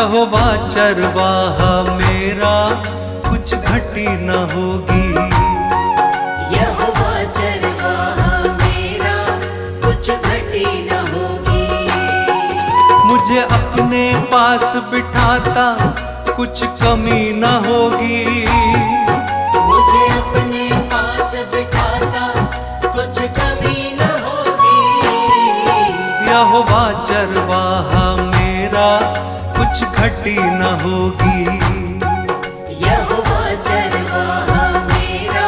यहोवा चरवाहा मेरा, कुछ घटी न होगी। यहोवा चरवाहा मेरा, कुछ घटी न होगी। मुझे अपने पास बिठाता, कुछ कमी न होगी। मुझे अपने पास बिठाता, कुछ कमी न होगी। यहोवा चरवाहा मेरा, कुछ घटी न होगी। यहोवा चरवाहा मेरा,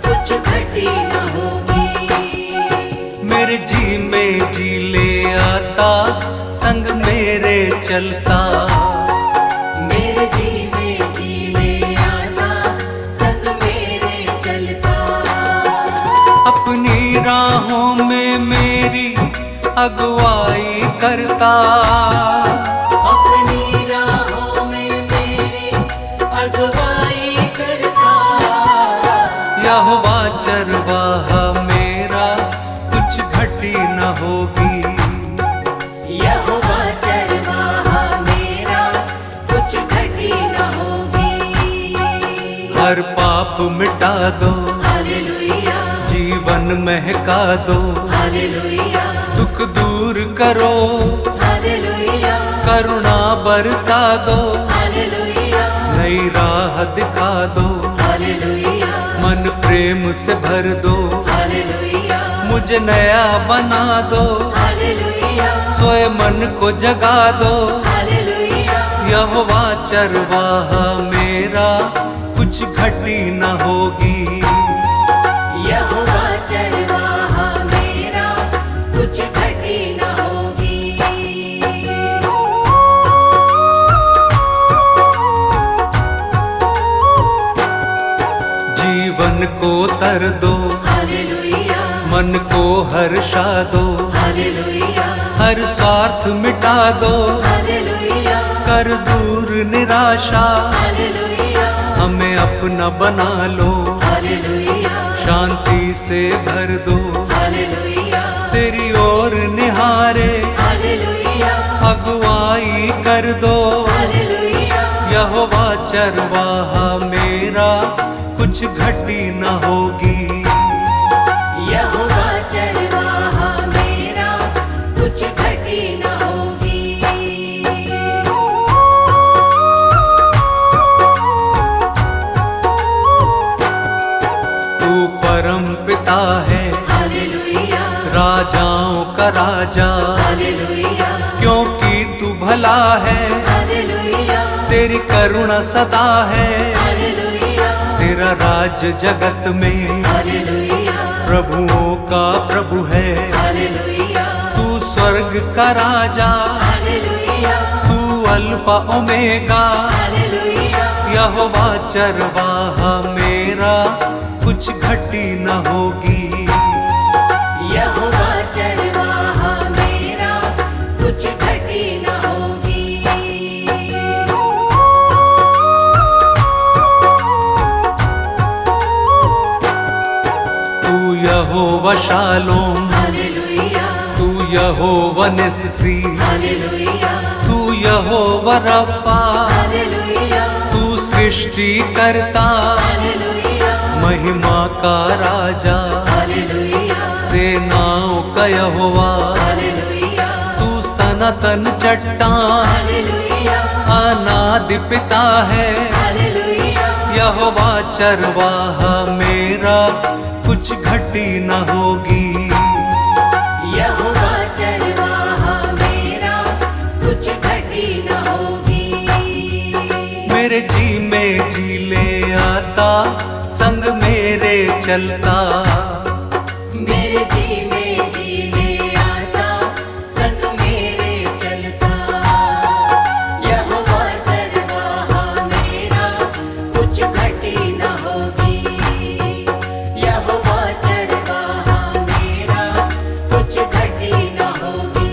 कुछ घटी न होगी। मेरे जी में जी ले आता, संग मेरे चलता। मेरे जी में जी ले आता, संग मेरे चलता। अपनी राहों में मेरी अगुवाई करता। अपनी राहों में मेरी अगुवाई करता। यहोवा चरवाहा मेरा, कुछ घटी न होगी। यहोवा चरवाहा मेरा, कुछ घटी न होगी। हर पाप मिटा दो, हालेलुया, जीवन महका दो। हालेलुया, दुख दूर करो, हालेलुया, करुणा बरसा दो। हालेलुया, नई राह दिखा दो, हालेलुया, मन प्रेम से भर दो। हालेलुया, मुझे नया बना दो, हालेलुया, सोए मन को जगा दो। हालेलुया। यहोवा चरवाहा मेरा, कुछ घटी न होगी। यहोवा चरवाहा मेरा, कुछ घटी न होगी। जीवन को तर दो, हालेलुया, मन को हर्षा दो। हालेलुया, हर स्वार्थ मिटा दो, हालेलुया, कर दूर निराशा। हालेलुया, हमें अपना बना लो, हालेलुया, शांति से भर दो। हालेलुया, तेरी ओर निहारे, हालेलुया, अगुवाई कर दो। हालेलुया। यहोवा चरवाहा मेरा, कुछ घटी न होगी। यहोवा चरवाहा मेरा, कुछ घटी न होगी। तू परम पिता है, हालेलुया, राजाओं का राजा। हालेलुया, क्योंकि तू भला है, हालेलुया, तेरी करुणा सदा है। हालेलुया, तेरा राज जगत में, हालेलुया, प्रभुओं का प्रभु है। हालेलुया, तू स्वर्ग का राजा, हालेलुया, तू अल्फा ओमेगा। हालेलुया, यहोवा चरवाहा मेरा, कुछ घटी न होगी। यहोवा चरवाहा मेरा, कुछ घटी न होगी। तू यहोवा शालोम, हालेलुया, तू यहोवा निस्सी। हालेलुया, तू यहोवा रफा, हालेलुया, तू सृष्टि करता। हालेलुया, महिमा का राजा, हालेलुया, सेनाओं का यहोवा। हालेलुया, तू सनातन चट्टान, हालेलुया, अनादि पिता है। हालेलुया, यहोवा चरवाहा मेरा, कुछ घटी न होगी। यहोवा चरवाहा मेरा, कुछ घटी न होगी। मेरे जी में जी ले आता, संग मेरे चलता। मेरे जी में जी ले आता, संग मेरे चलता। यहोवा चरवाहा मेरा, कुछ घटी न होगी। यहोवा चरवाहा मेरा, कुछ घटी न होगी।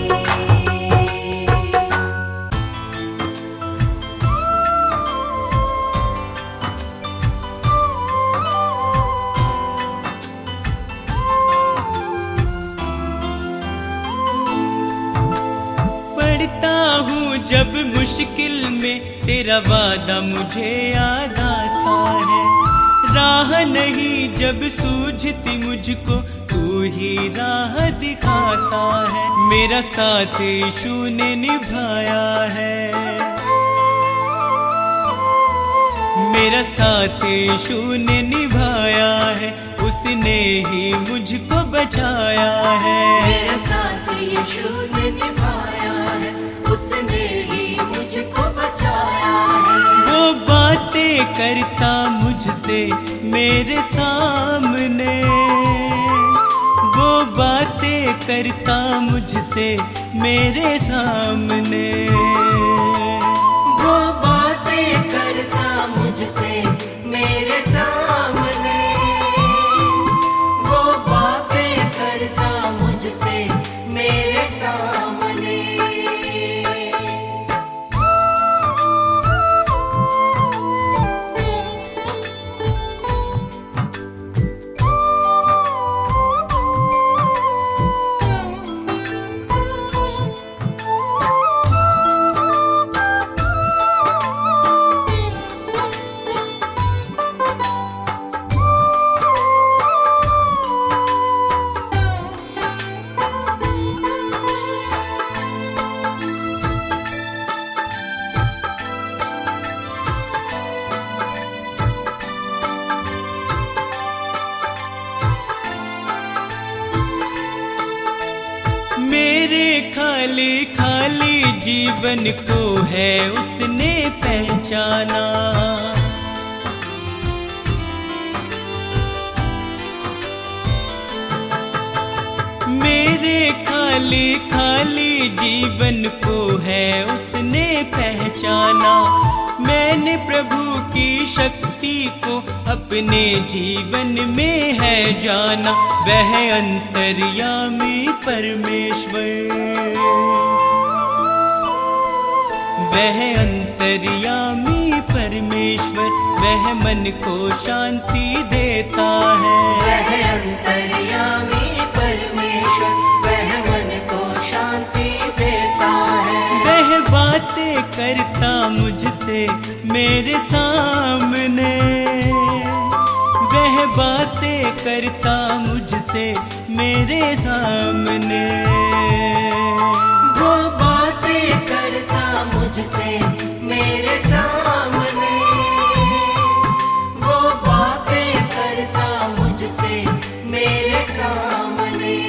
जब मुश्किल में तेरा वादा मुझे याद आता है। राह नहीं जब सूझती मुझको तू ही राह दिखाता है। मेरा साथ यीशु ने निभाया है, मेरा साथ यीशु ने निभाया है, उसने ही मुझको बचाया है। मेरा साथ यीशु ने निभाया है, उसने ही मुझको बचाया है। वो बातें करता मुझसे मेरे सामने, वो बातें करता मुझसे मेरे सामने, वो बातें करता मुझसे मेरे सामने, वो बातें करता मुझसे मेरे सामने। मेरे खाली खाली जीवन को है उसने पहचाना। मेरे खाली खाली जीवन को है उसने पहचाना। मैंने प्रभु की शक्ति को अपने जीवन में है जाना। वह अंतर्यामी परमेश्वर, वह अंतर्यामी परमेश्वर, वह मन को शांति देता है। वह अंतर्यामी परमेश्वर, वह मन को शांति देता है। वह बातें करता मुझसे मेरे सामने, वह बातें करता मुझसे मेरे सामने, वो बातें करता मुझसे मेरे सामने, वो बातें करता मुझसे मेरे सामने।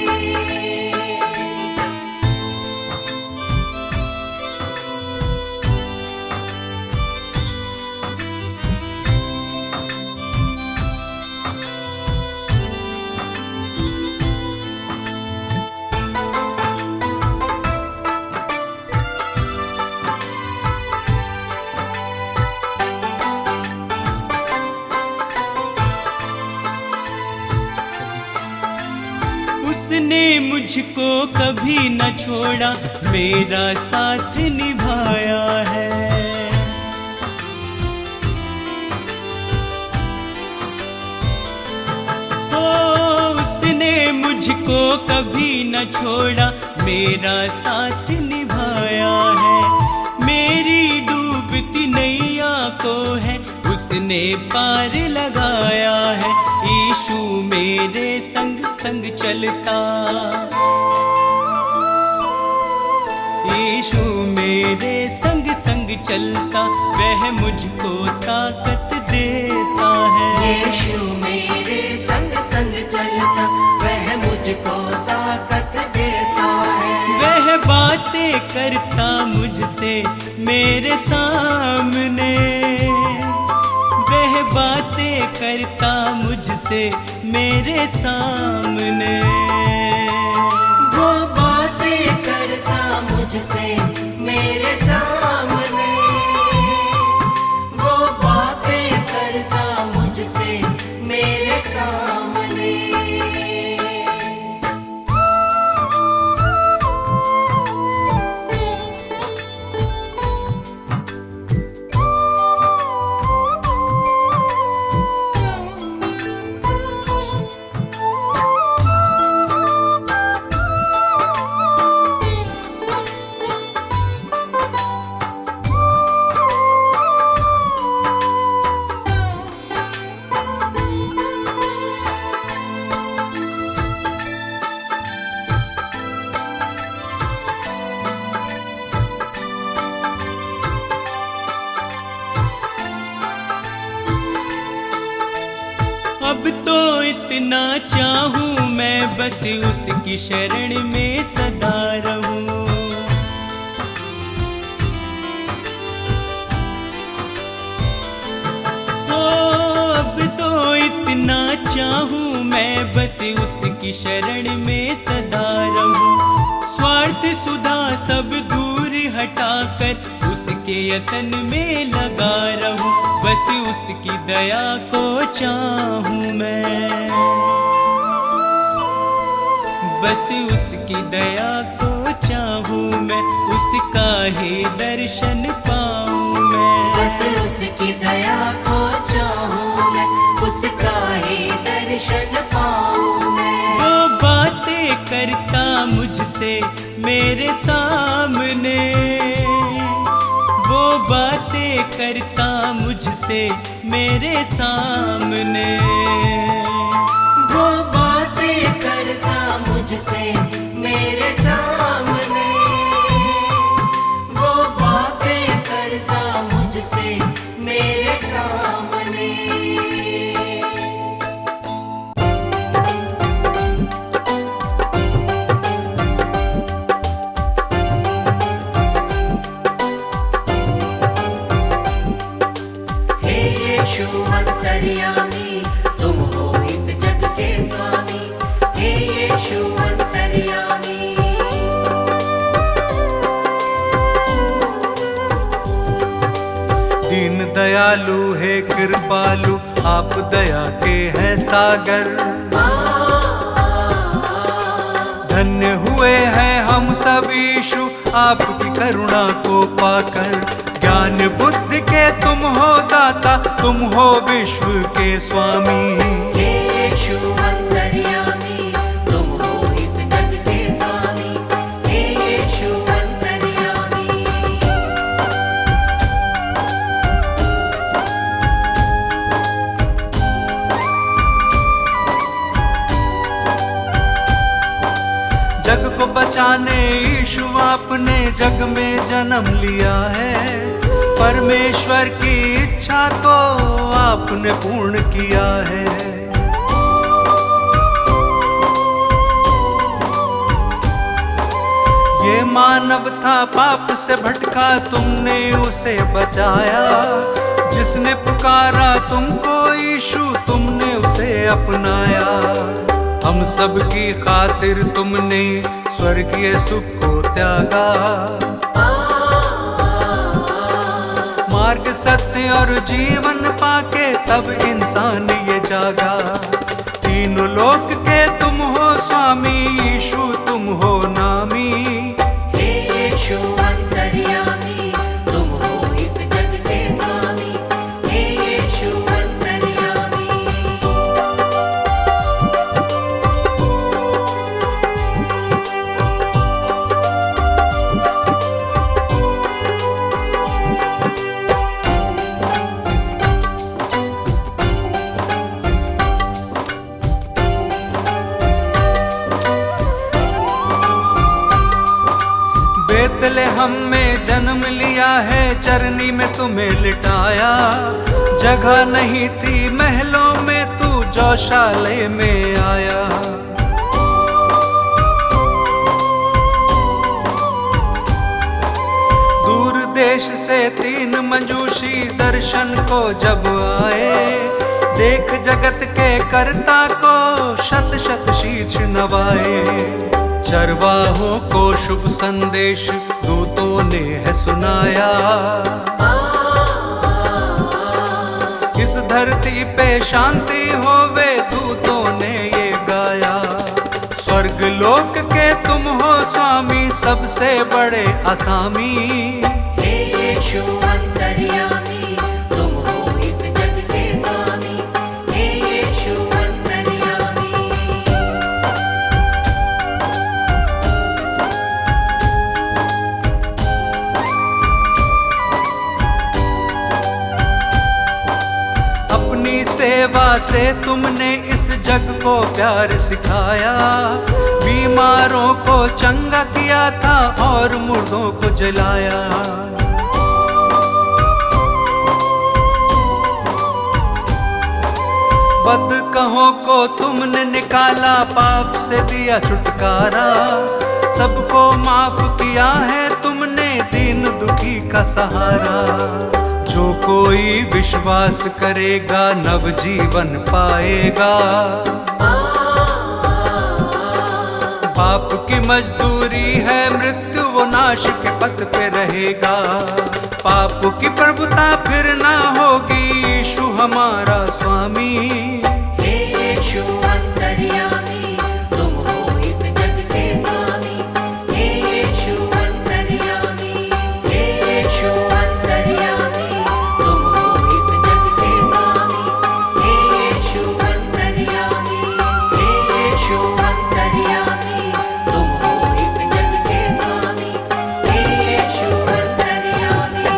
उसने मुझको कभी न छोड़ा, मेरा साथ निभाया है। ओ, उसने मुझको कभी न छोड़ा, मेरा साथ निभाया है। मेरी डूबती नैया को है उसने पार लगाया है। यीशु मेरे संग संग चलता, यीशु मेरे संग संग चलता, वह मुझको ताकत देता है। यीशु मेरे संग संग चलता, वह मुझको ताकत देता है। वह बातें करता मुझसे मेरे सामने, वह बातें करता मुझसे मेरे सामने, वो बातें करता मुझसे मेरे सामने, वो बातें करता मुझसे मेरे सामने। चाहूं मैं बस उसकी शरण में सदा रहूं। ओ अब तो इतना चाहूं मैं बस उसकी शरण में सदा रहूं। स्वार्थ सुधा सब दूर हटाकर उसके यतन में लगा रहूं। बस उसकी दया को चाहूं मैं, बस उसकी दया को चाहूं मैं, उसका ही दर्शन पाऊं मैं। बस उसकी दया को चाहूं मैं, उसका ही दर्शन पाऊं मैं। वो बातें करता मुझसे मेरे सामने, वो बातें करता मुझसे मेरे सामने। वो बातें करता मुझसे मेरे सामने, वो बातें करता मुझसे मेरे सामने। हे यीशु अंतर्यामी, तुम हो इस जग के स्वामी। हे यीशु अंतर्यामी, दीन दयालु है कृपालु, आप दया के हैं सागर। धन्य हुए हैं हम सब यीशु, आपकी करुणा को पाकर। ज्ञान बुद्धि के तुम हो दाता, तुम हो विश्व के स्वामी। हे यीशु अंतर्यामी, तुम हो इस जग के स्वामी। हे यीशु अंतर्यामी, जग को बचाने यीशु आपने जग में जन्म लिया है। परमेश्वर की इच्छा को आपने पूर्ण किया है। ये मानव था पाप से भटका, तुमने उसे बचाया। जिसने पुकारा तुमको यीशु, तुमने उसे अपनाया। हम सब की खातिर तुमने स्वर्गीय सुख को त्यागा। मार्ग सत्य और जीवन पाके तब इंसान ये जागा। तीनों लोक के तुम हो स्वामी, यीशु तुम हो नामी। हे यीशु अंतर्यामी, तुम हो इस जग के स्वामी। हे यीशु अंतर्यामी, बेतलेहम में जन्म लिया है, चरनी में तुम्हें लिटाया। जगह नहीं थी महलों में, तू गौशाले में आया। दूर देश से 3 मंजूषी दर्शन को जब आए। देख जगत के कर्ता को शत शत शीश नवाए। चरवाहों को शुभ संदेश दूतों ने है सुनाया। इस धरती पे शांति होवे, दूतों ने ये गाया। स्वर्ग लोक के तुम हो स्वामी, सबसे बड़े असामी। हे यीशु अंतर्यामी, तुम हो इस जग के स्वामी। हे यीशु अंतर्यामी, अपनी सेवा से तुमने इस जग को प्यार सिखाया। बीमारों को चंगा किया था और मुर्दों को जलाया। बदकहों को तुमने निकाला, पाप से दिया छुटकारा। सबको माफ किया है तुमने, दीन दुखी का सहारा। जो कोई विश्वास करेगा नव जीवन पाएगा। पाप की मजदूरी है मृत्यु, वो नाश के पथ पे रहेगा। पाप की प्रभुता फिर ना होगी, यीशु हमारा स्वामी। हे यीशु अंतर्यामी, तुम हो इस जग के स्वामी। हे यीशु अंतर्यामी, हे यीशु अंतर्यामी, तुम हो इस जग के स्वामी। हे यीशु अंतर्यामी, हे यीशु अंतर्यामी, तुम हो इस जग के स्वामी। हे यीशु अंतर्यामी।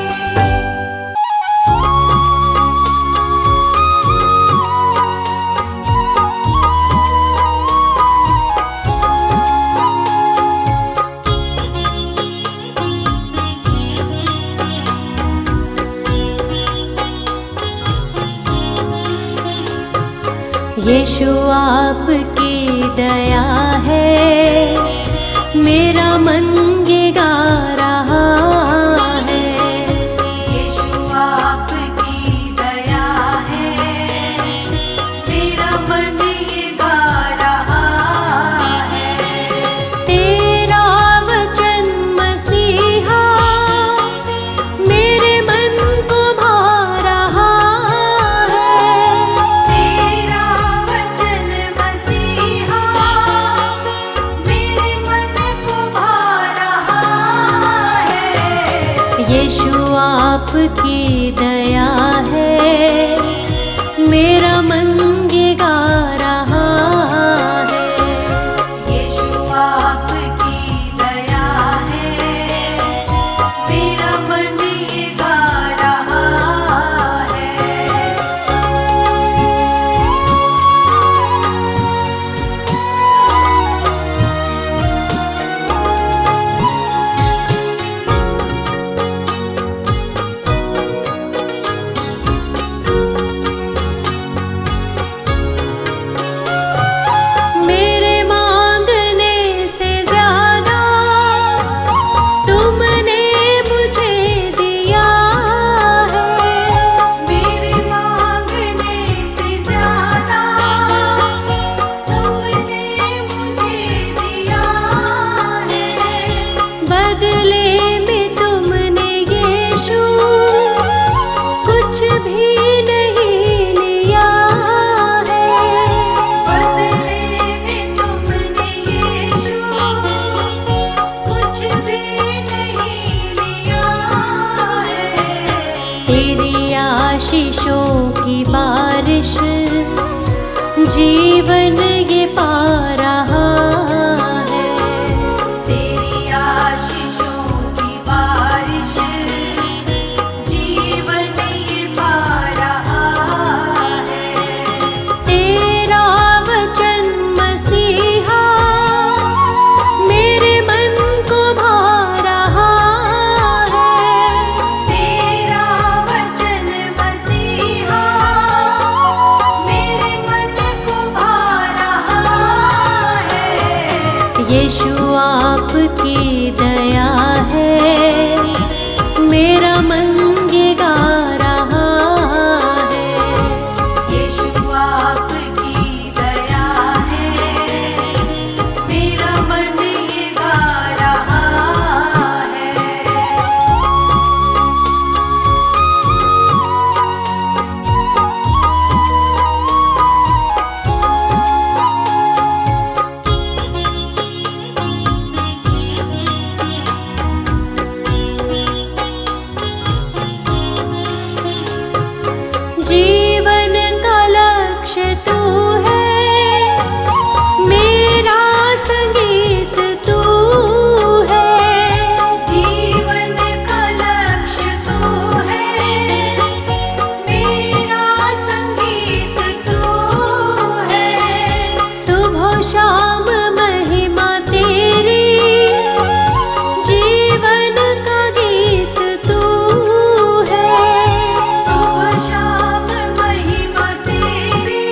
यीशु आपकी दया है, मेरा मन ये गा रहा है। यीशु आपकी दया है, मेरा मन ये गा रहा है। तेरा वचन मसीहा मेरे मन को भा रहा है। तेरा वचन मसीहा मेरे मन को भा रहा है। यीशु आपकी दया है, मेरा मन ये गा रहा है। यीशु आपकी दया है, मेरा मन ये गा रहा है। मेरे मांगने से ज्यादा तुमने मुझे दिया है। मेरे मांगने से ज्यादा तुमने मुझे दिया है। बदले में तुमने यीशु कुछ भी नहीं लिया है। बदले में तुमने यीशु कुछ भी नहीं लिया है। तेरी आशीषों की बारिश जीवन ये पा रहा है। तेरी आशीषों की बारिश जीवन ये पा रहा है। तेरा वचन मसीहा मेरे मन को भा रहा है। तेरा वचन मसीहा मेरे मन को भा रहा है। यीशु आपकी दया है, मेरा मन ये गा रहा है। यीशु आपकी दया है, मेरा मन ये गा रहा है। जीवन का लक्ष्य तू है, मेरा संगीत तू है। जीवन का लक्ष्य तू है, मेरा संगीत तू है। सुबह शाम महिमा तेरी, जीवन का गीत तू है। सुबह शाम महिमा तेरी,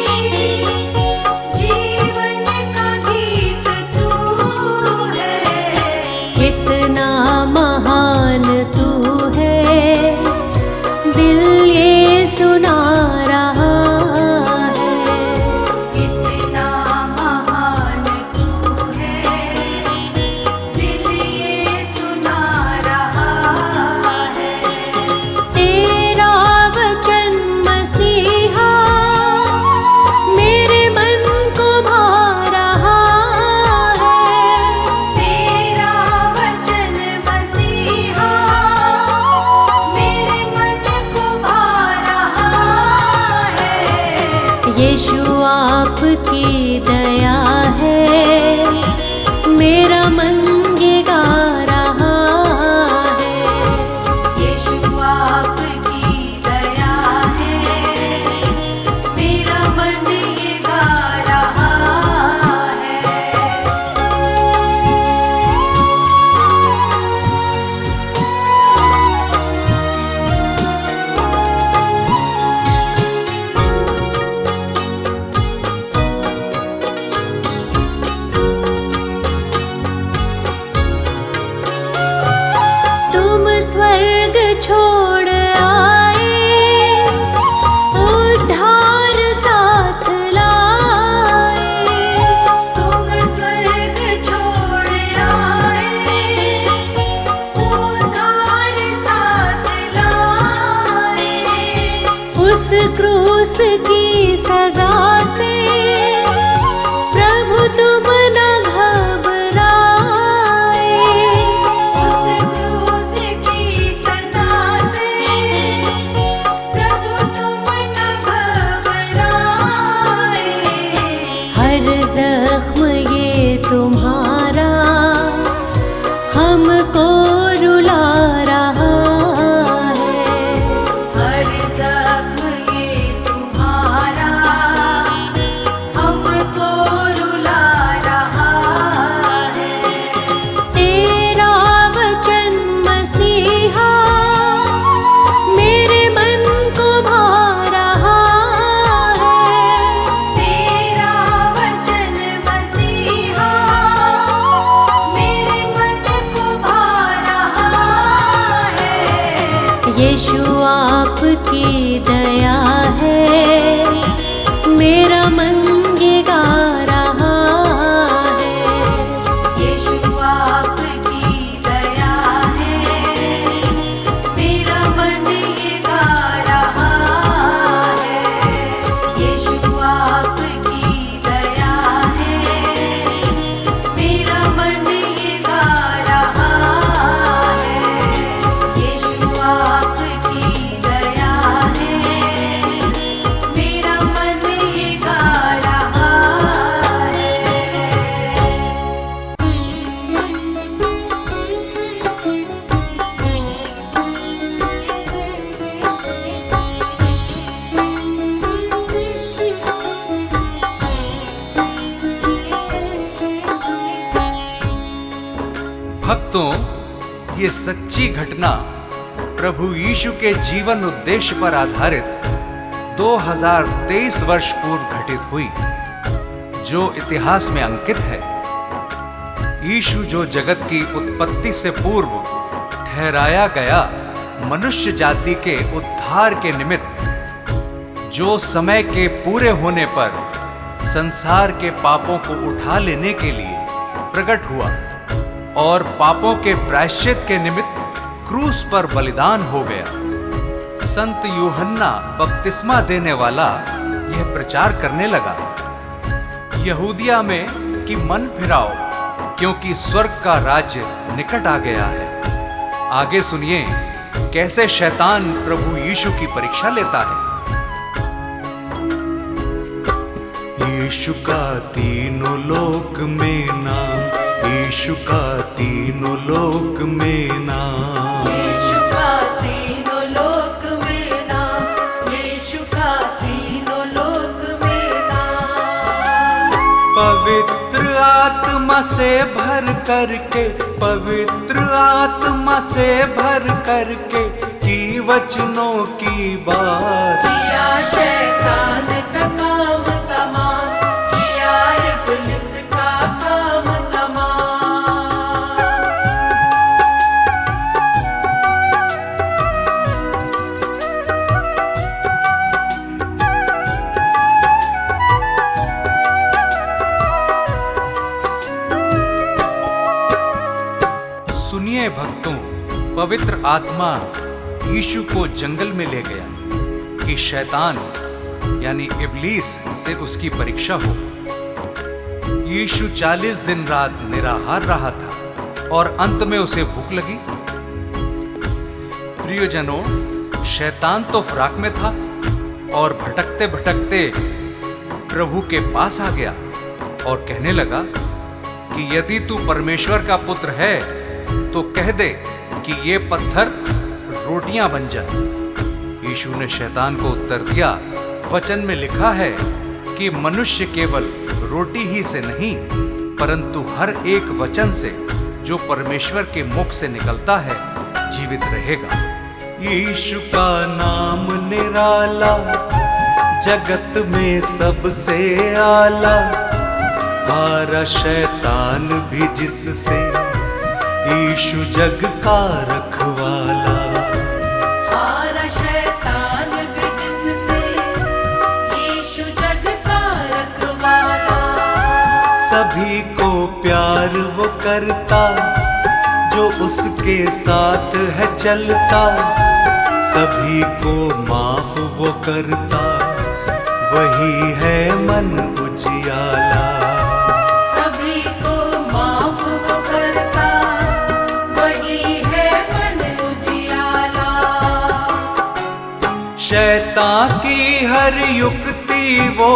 यीशु आपकी दया है, मेरा मन ये गा रहा है। यीशु आपकी दया है, मेरा मन ये गा रहा है। यीशु आपकी दया है, मेरा मन ये गा रहा है। यीशु आपकी दया है, मेरा मन ये गा रहा है। भक्तों, ये सच्ची घटना प्रभु यीशु के जीवन उद्देश्य पर आधारित 2023 वर्ष पूर्व घटित हुई, जो इतिहास में अंकित है। यीशु जो जगत की उत्पत्ति से पूर्व ठहराया गया मनुष्य जाति के उद्धार के निमित्त, जो समय के पूरे होने पर संसार के पापों को उठा लेने के लिए प्रकट हुआ और पापों के प्रायश्चित के निमित्त क्रूस पर बलिदान हो गया। संत यूहन्ना बपतिस्मा देने वाला यह प्रचार करने लगा, यहूदिया में कि मन फिराओ, क्योंकि स्वर्ग का राज्य निकट आ गया है। आगे सुनिए कैसे शैतान प्रभु यीशु की परीक्षा लेता है। यीशु का तीनों लोक में नाम, यीशु का तीनों लोक में नाम। यीशु का तीनों लोक में नाम, यीशु का तीनों लोक में नाम। पवित्र आत्मा से भर करके, पवित्र आत्मा से भर करके की वचनों की बात। किया शैतान का काम तमाम, किया इब्लिस का काम तमाम। सुनिए भक्तों, पवित्र आत्मा यीशु को जंगल में ले गया कि शैतान यानी इब्लीस से उसकी परीक्षा हो। यीशु 40 दिन रात निराहार रहा था और अंत में उसे भूख लगी। प्रियजनों, शैतान तो फराक में था और भटकते भटकते प्रभु के पास आ गया और कहने लगा कि यदि तू परमेश्वर का पुत्र है तो कह दे कि ये पत्थर रोटियां बन जाए। यीशु ने शैतान को उत्तर दिया, वचन में लिखा है कि मनुष्य केवल रोटी ही से नहीं परंतु हर एक वचन से जो परमेश्वर के मुख से निकलता है जीवित रहेगा। यीशु का नाम निराला, जगत में सबसे आला, हारा शैतान भी जिससे, यीशु जग का रखवाला। हारा शैतान भी जिससे, यीशु जग का रखवाला। सभी को प्यार वो करता जो उसके साथ है चलता, सभी को माफ वो करता वही है मन उजियाला। सभी को माफ वो करता, वही है मन उजियाला। शैतान की हर युक्ति वो,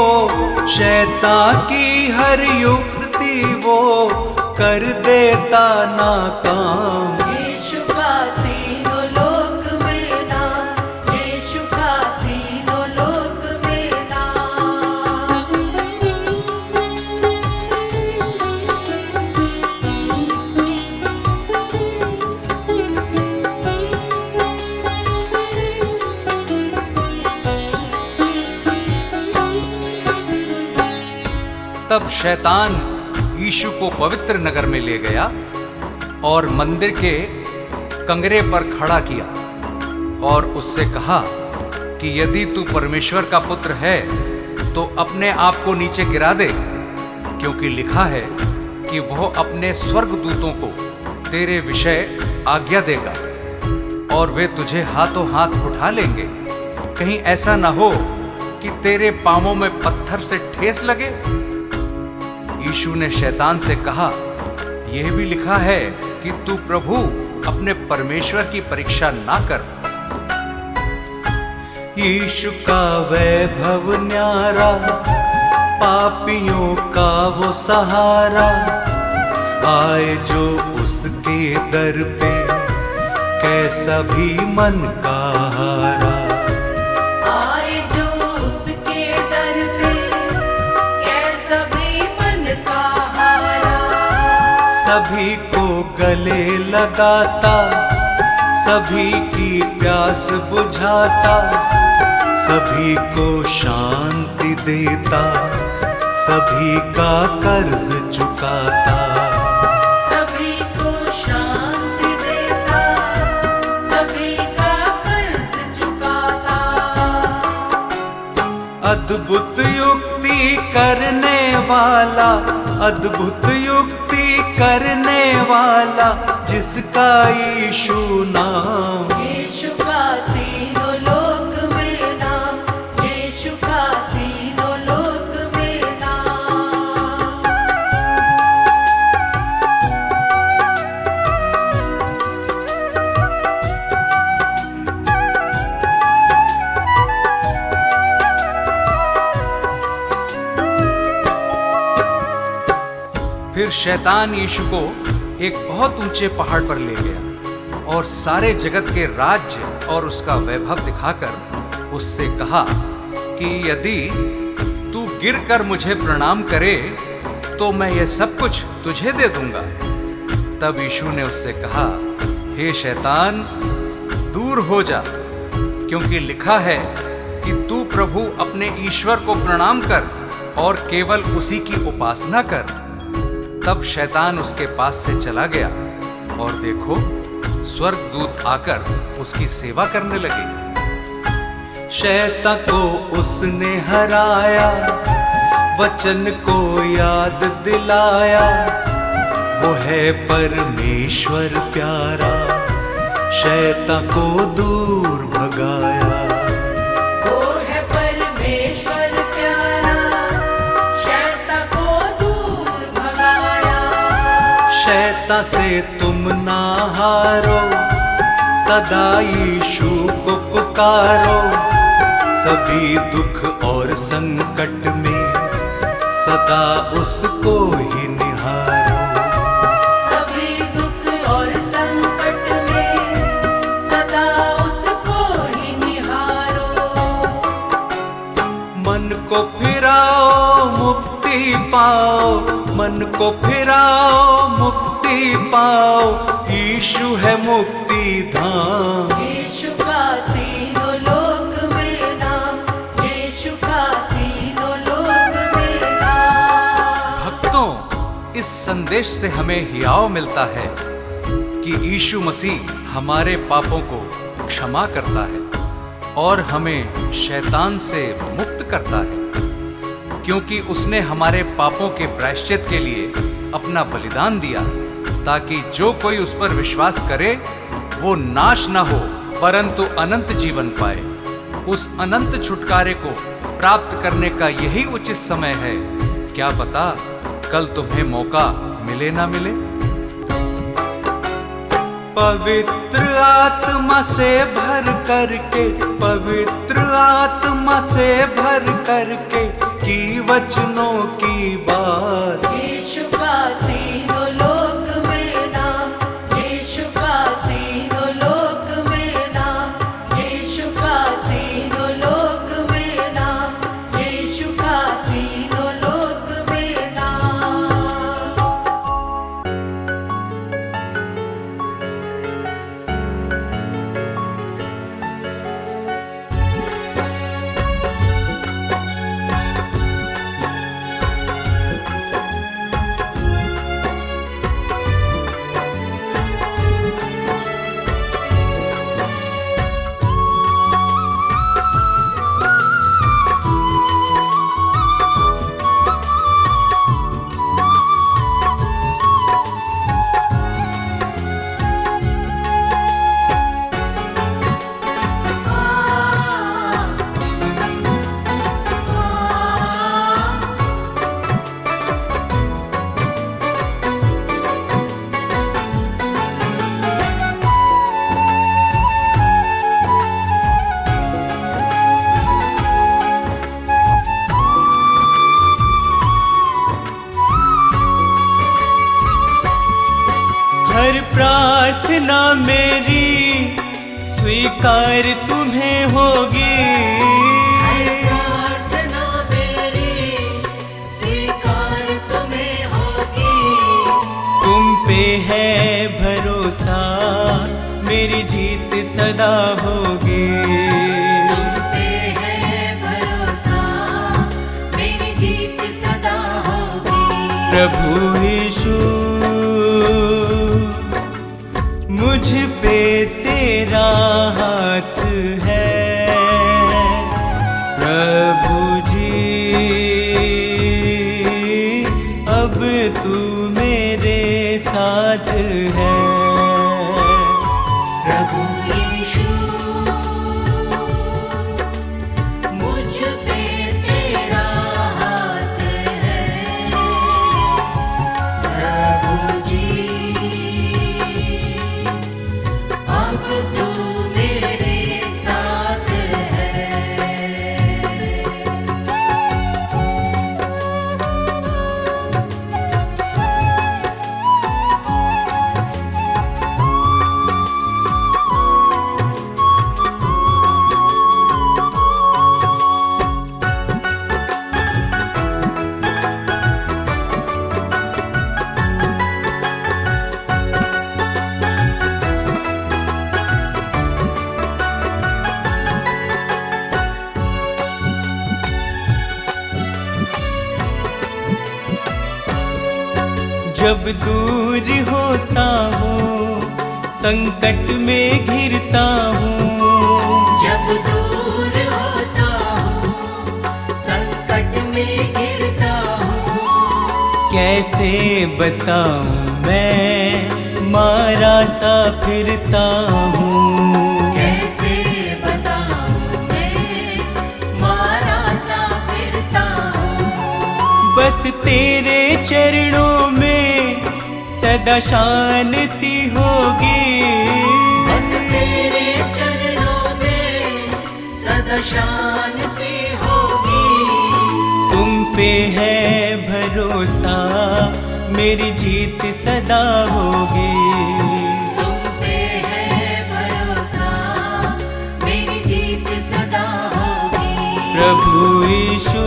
शैतान की हर युक्ति वो कर देता नाकाम। यीशु का तीनों लोक में नाम, यीशु का तीनों लोक में नाम। तब शैतान यीशु को पवित्र नगर में ले गया और मंदिर के कंगरे पर खड़ा किया और उससे कहा कि यदि तू परमेश्वर का पुत्र है तो अपने आप को नीचे गिरा दे, क्योंकि लिखा है कि वह अपने स्वर्गदूतों को तेरे विषय आज्ञा देगा और वे तुझे हाथों हाथ उठा लेंगे, कहीं ऐसा ना हो कि तेरे पांवों में पत्थर से ठेस लगे। यीशु ने शैतान से कहा, यह भी लिखा है कि तू प्रभु अपने परमेश्वर की परीक्षा ना कर। यीशु का वैभव न्यारा, पापियों का वो सहारा, आए जो उसके दर पे, कैसा भी मन का हारा। आए जो उसके दर पे, कैसा भी मन का हारा। सभी को गले लगाता, सभी की प्यास बुझाता, सभी को शांति देता, सभी का कर्ज चुकाता। सभी को शांति देता, सभी का कर्ज चुकाता। अद्भुत युक्ति करने वाला, अद्भुत युक्ति करने वाला, जिसका यीशु नाम। यीशु का तीनों लोक में नाम, यीशु का तीनों लोक में नाम। फिर शैतान यीशु को एक बहुत ऊंचे पहाड़ पर ले गया और सारे जगत के राज्य और उसका वैभव दिखाकर उससे कहा कि यदि तू गिरकर मुझे प्रणाम करे तो मैं यह सब कुछ तुझे दे दूंगा। तब यीशु ने उससे कहा, हे शैतान, दूर हो जा, क्योंकि लिखा है कि तू प्रभु अपने ईश्वर को प्रणाम कर और केवल उसी की उपासना कर। तब शैतान उसके पास से चला गया और देखो, स्वर्गदूत आकर उसकी सेवा करने लगे। शैतान को उसने हराया, वचन को याद दिलाया, वो है परमेश्वर प्यारा, शैतान को दूर भगाया। वो है परमेश्वर प्यारा, शैतान को दूर भगाया। शैतान से तुम ना हारो, सदा यीशु को पुकारो, सभी दुख और संकट में सदा उसको ही निहारो। सभी दुख और संकट में सदा उसको ही निहारो। मन को फिराओ मुक्ति पाओ, मन को फिराओ मुक्ति पाओ, यीशु है मुक्ति धाम। यीशु का तीनों लोक में नाम, यीशु का तीनों लोक में नाम। भक्तों, इस संदेश से हमें हियाव मिलता है कि यीशु मसीह हमारे पापों को क्षमा करता है और हमें शैतान से मुक्त करता है, क्योंकि उसने हमारे पापों के प्रायश्चित के लिए अपना बलिदान दिया, ताकि जो कोई उस पर विश्वास करे वो नाश न हो परंतु अनंत जीवन पाए। उस अनंत छुटकारे को प्राप्त करने का यही उचित समय है। क्या पता कल तुम्हें मौका मिले ना मिले। पवित्र आत्मा से भर करके, पवित्र आत्मा से भर करके की वचनों की बात। यीशु का तीनों लोक में नाम, यीशु का तीनों लोक में नाम, यीशु का तीनों लोक में नाम, यीशु का तीनों लोक में नाम। हर प्रार्थना मेरी स्वीकार तुम्हें होगी। हर प्रार्थना मेरी स्वीकार तुम्हें होगी। तुम पे है भरोसा मेरी जीत सदा होगी। तुम पे है भरोसा मेरी जीत सदा होगी। प्रभु यीशु मुझ पे तेरा हाथ है। प्रभु जी अब तू मेरे साथ है। प्रभु यीशु मुझ पे तेरा हाथ है। प्रभु जी अब तू मेरे साथ है। जब दूर होता हूँ संकट में घिरता हूँ। जब दूर होता हूँ संकट में गिरता हूँ। कैसे बताऊँ मैं मारा सा फिरता हूँ। कैसे बताऊँ मैं मारा सा फिरता हूँ। बस तेरे चरणों में सदा शांति होगी। बस तेरे चरणों में सदा शांति होगी। तुम पे है भरोसा मेरी जीत सदा होगी। तुम पे है भरोसा मेरी जीत सदा होगी। प्रभु यीशु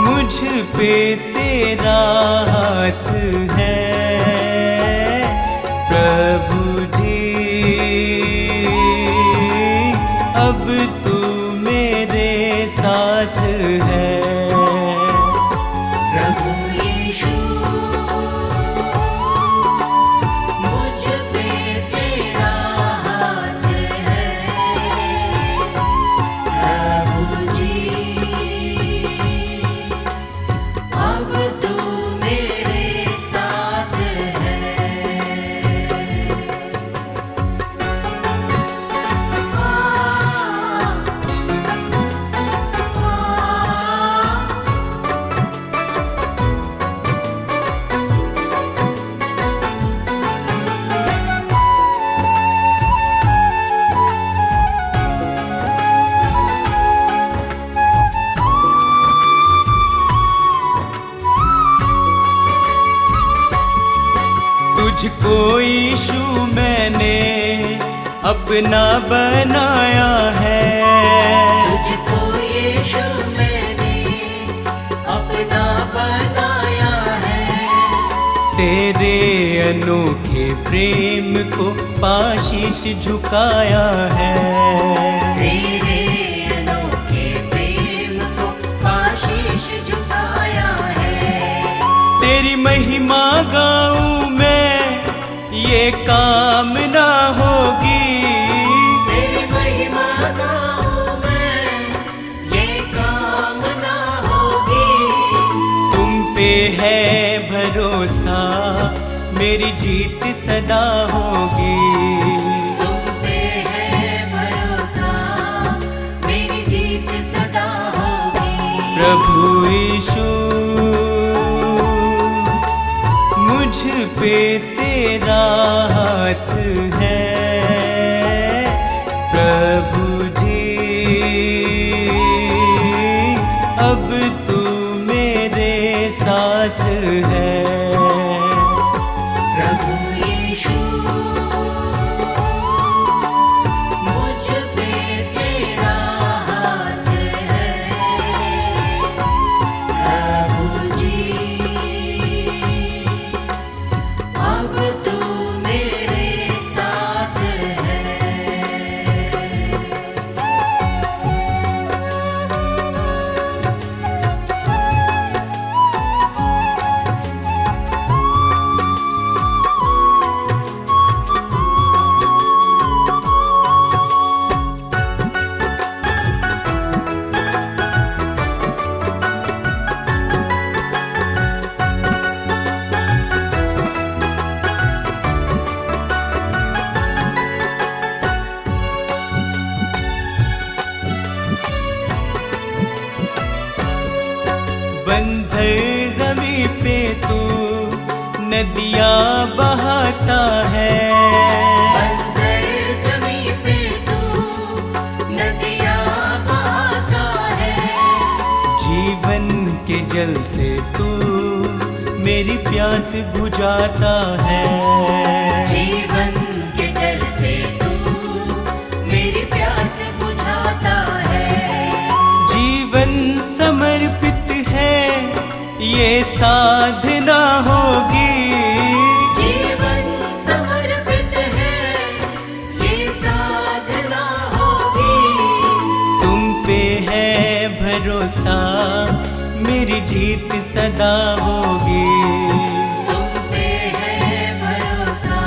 मुझ पे तेरा हाथ है। प्रभु जी अब तू मेरे साथ है। प्रभु यीशु मुझ पे तेरा हाथ है। प्रभु जी अब तू मेरे साथ है। तुझको यीशु मैंने अपना बनाया है। तुझको यीशु मैंने अपना बनाया है। तेरे अनोखे प्रेम को पाशीश झुकाया है। तेरे अनोखे प्रेम को आशीष झुकाया है। तेरी महिमा गाऊं मैं ये कामना होगी। तेरी महिमा गाऊं मैं ये कामना होगी। तुम पे है भरोसा मेरी जीत सदा होगी। तुम पे है भरोसा मेरी जीत सदा होगी। प्रभु यीशु मुझ पे तेरा हाथ है। प्रभु जी अब तू मेरे साथ है। मेरी प्यास बुझाता है। जीवन के जल से तू मेरी प्यास बुझाता है। जीवन समर्पित है ये साधना होगी। जीवन समर्पित है ये साधना होगी। तुम पे है भरोसा मेरी जीत सदा होगी। तुम पे है भरोसा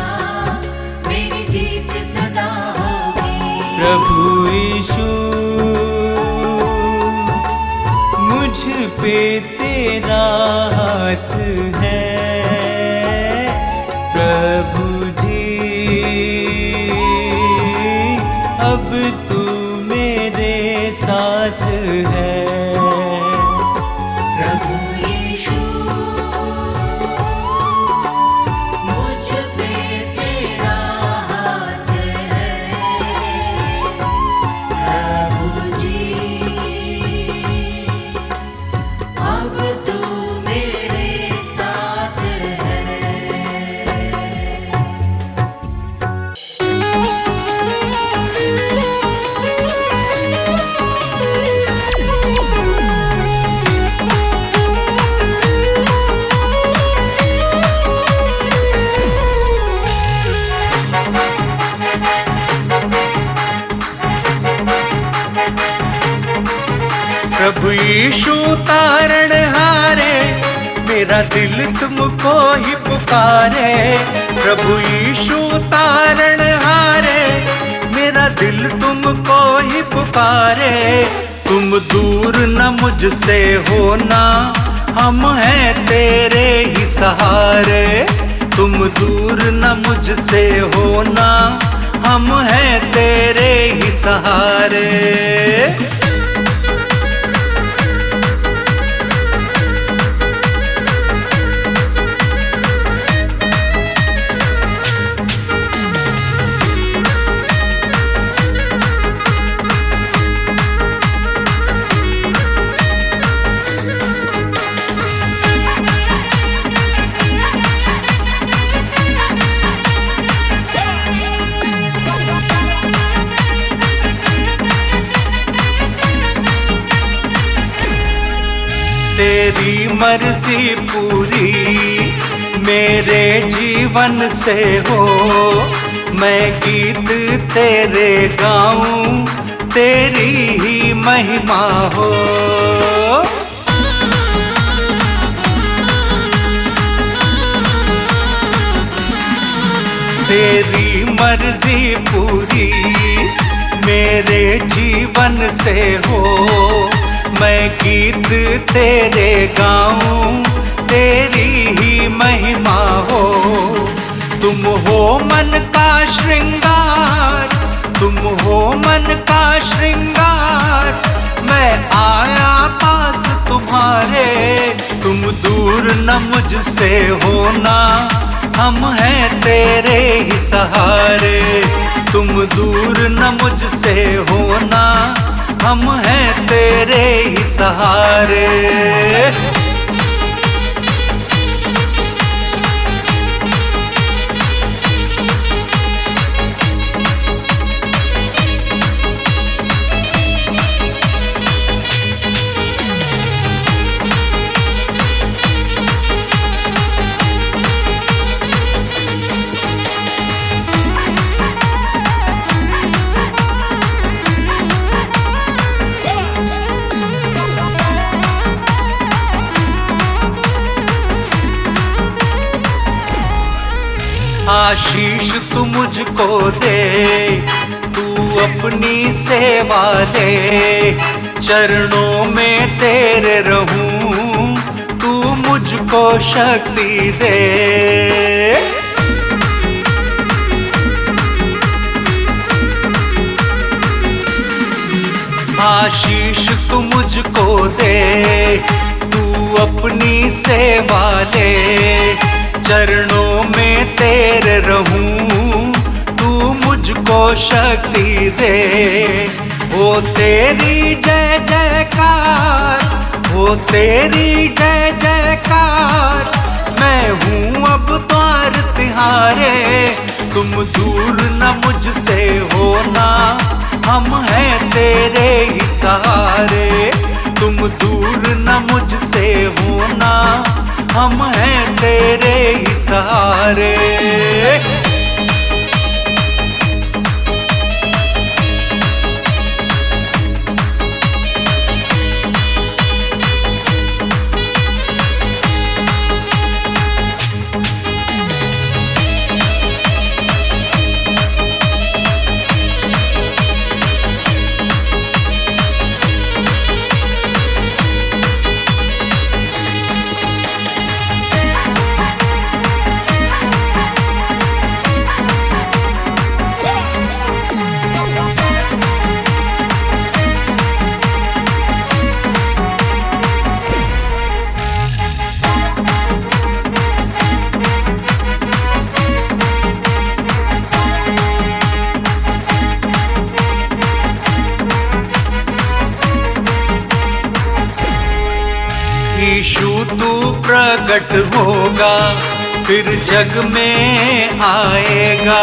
मेरी जीत सदा होगी। प्रभु यीशु मुझ पे तेरा हाथ है। प्रभु जी अब तू मेरे साथ है। प्रभु यीशु मुझ पे तेरा हाथ है। प्रभु जी अब तू मेरे साथ है। प्रभु यीशु तारण हारे, मेरा दिल तुमको ही पुकारे। प्रभु यीशु तारण हारे, मेरा दिल तुमको ही पुकारे। तुम दूर न मुझसे होना, हम हैं तेरे ही सहारे। तुम दूर न मुझसे होना, हम हैं तेरे ही सहारे। तेरी मर्जी पूरी मेरे जीवन से हो, मैं गीत तेरे गाऊं, तेरी ही महिमा हो। तेरी मर्जी पूरी मेरे जीवन से हो, मैं गीत तेरे गाऊं, तेरी ही महिमा हो। तुम हो मन का श्रृंगार, तुम हो मन का श्रृंगार, मैं आया पास तुम्हारे। तुम दूर न मुझसे होना, हम हैं तेरे ही सहारे। तुम दूर न मुझसे होना, हम हैं तेरे ही सहारे। आशीष तू मुझको दे, तू अपनी सेवा दे। चरणों में तेरे रहूं, तू मुझको शक्ति दे। आशीष तू मुझको दे, तू अपनी सेवा ले। चरणों में तेरे रहूं, तू मुझको शक्ति दे। हो तेरी जय जयकार, हो तेरी जय जयकार, दूर न मुझसे होना, हम हैं तेरे ही सहारे। तुम दूर न मुझसे होना, हम हैं तेरे ही सहारे। यीशु तू प्रकट होगा, फिर जग में आएगा।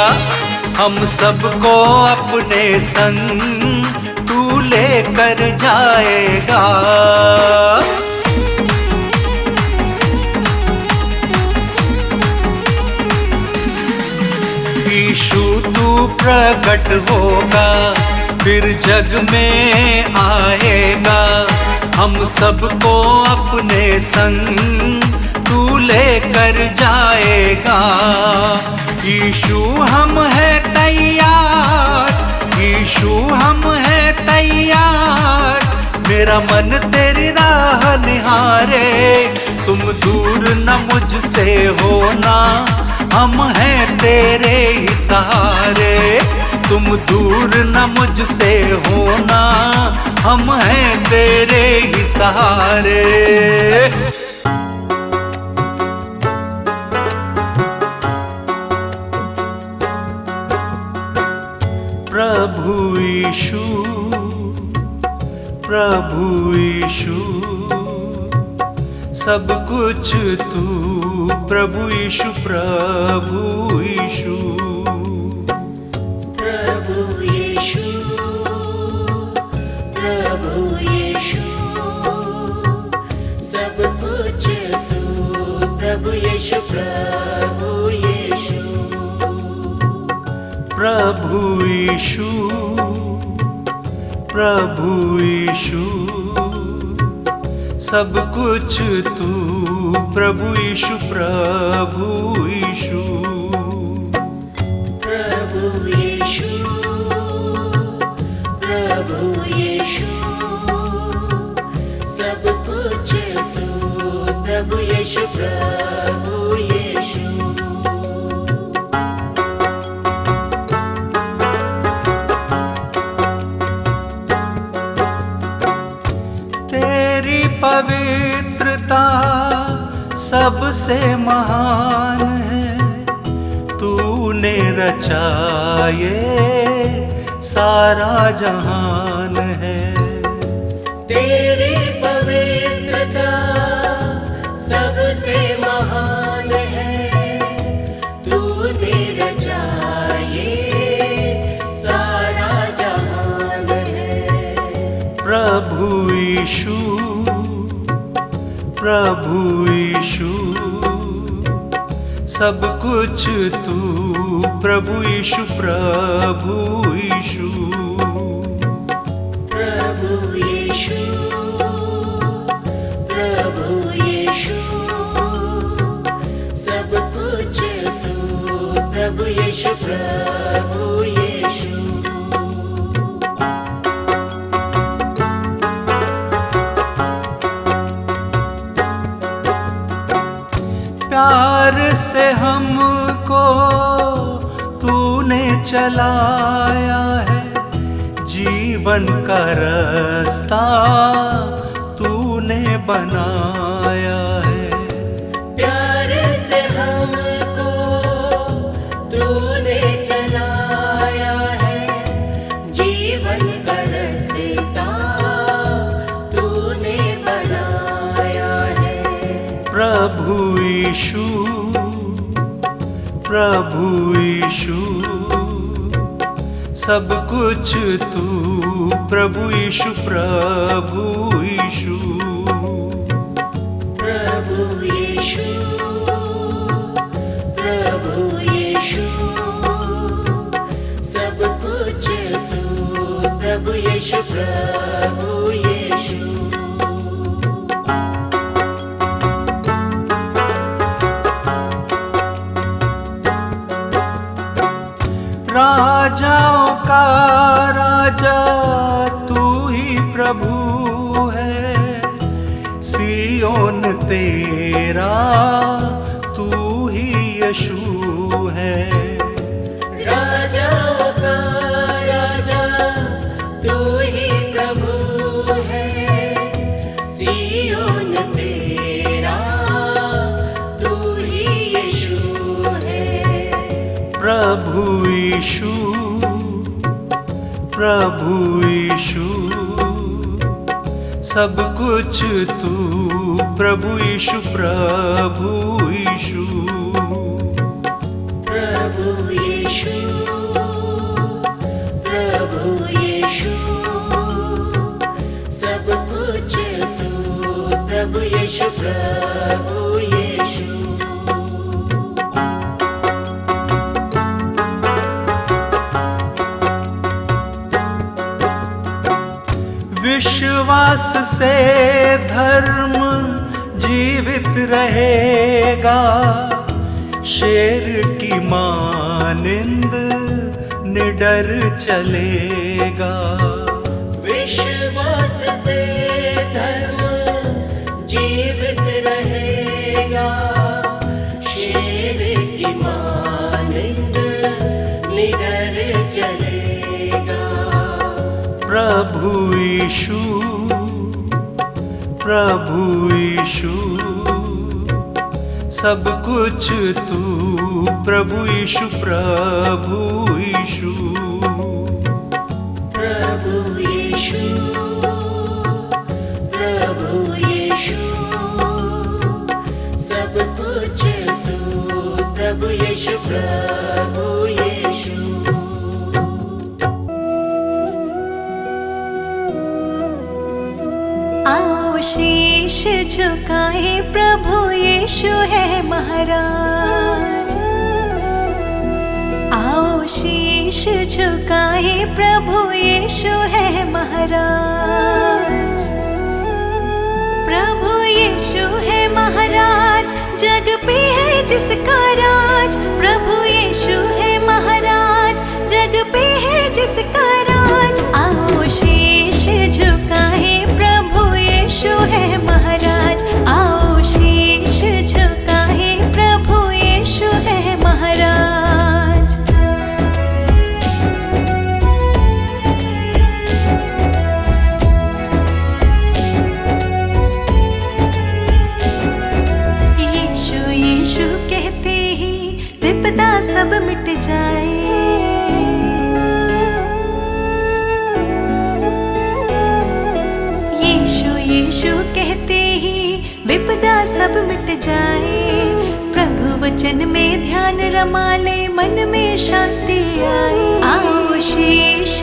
हम सबको अपने संग तू लेकर जाएगा। यीशु तू प्रकट होगा, फिर जग में आएगा। हम सबको अपने संग तू लेकर जाएगा। यीशु हम है तैयार, यीशु हम है तैयार। मेरा मन तेरी राह निहारे। तुम दूर न मुझसे होना, हम हैं तेरे ही सहारे। तुम दूर न मुझसे होना, हम हैं तेरे ही सहारे। प्रभु यीशु, प्रभु यीशु, सब कुछ तू। प्रभु यीशु, प्रभु यीशु, प्रभु यीशु, प्रभु यीशु, सब कुछ तू। प्रभु यीशु, प्रभु यीशु, प्रभु यीशु, प्रभु यीशु, सब कुछ तू। प्रभु यीशु, प्रभु यीशु, प्रभु यीशु, प्रभु यीशु, सब कुछ तू। प्रभु यीशु, प्रभु यीशु। तेरी पवित्रता सबसे महान है। तूने रचा ये सारा जहान है। तेरी पवित्रता सबसे महान है। तूने रचा ये सारा जहान है। प्रभु यीशु, प्रभु यीशु, सब कुछ तू। प्रभु यीशु, प्रभु यीशु, प्रभु यीशु, प्रभु यीशु, सब कुछ तू। प्रभु यीशु, प्रभु यीशु। प्यार से हमको तूने चलाया है। जीवन का रास्ता तूने बनाया है। प्यार से हमको तूने चलाया है। जीवन का रास्ता तूने बनाया है। प्रभु यीशु, प्रभु यीशु सब कुछ तू, प्रभु यीशु, प्रभु यीशु, प्रभु यीशु, प्रभु यीशु, सब कुछ तू, प्रभु यीशु, प्रभु यीशु। राजाओं का राजा तू ही प्रभु है, सियोन तेरा तू ही यीशु है। राजाओं का राजा तू ही प्रभु है, सियोन तेरा तू ही यीशु है। प्रभु यीशु, प्रभु यीशु सब कुछ तू, प्रभु यीशु, प्रभु यीशु, प्रभु यीशु, प्रभु यीशु, सब कुछ तू, प्रभु यीशु, प्रभु यीशु। विश्वास से धर्म जीवित रहेगा, शेर की मानिंद निडर चलेगा। विश्वास से धर्म जीवित रहेगा, शेर की मानिंद निडर चलेगा। प्रभु यीशु, प्रभु यीशु सब कुछ तू, प्रभु यीशु, प्रभु यीशु, प्रभु यीशु, प्रभु यीशु सब कुछ तू, प्रभु यीशु, प्रभु यीशु। आओ शीश झुकाए, प्रभु यीशु है महाराज। आओ शीश झुकाए, प्रभु यीशु है महाराज। प्रभु यीशु है महाराज, जग पे है जिसका राज। प्रभु यीशु है महाराज, जग पे है जिसका राज। आओ शीश झुकाए, प्रभु यीशु है महाराज। आओ शीश झुकाए, प्रभु यीशु है महाराज। यीशु यीशु कहते ही विपदा सब मिट जाए। यीशु कहते ही विपदा सब मिट जाए। प्रभु वचन में ध्यान रमा ले, मन में शांति आए। आओ शीश,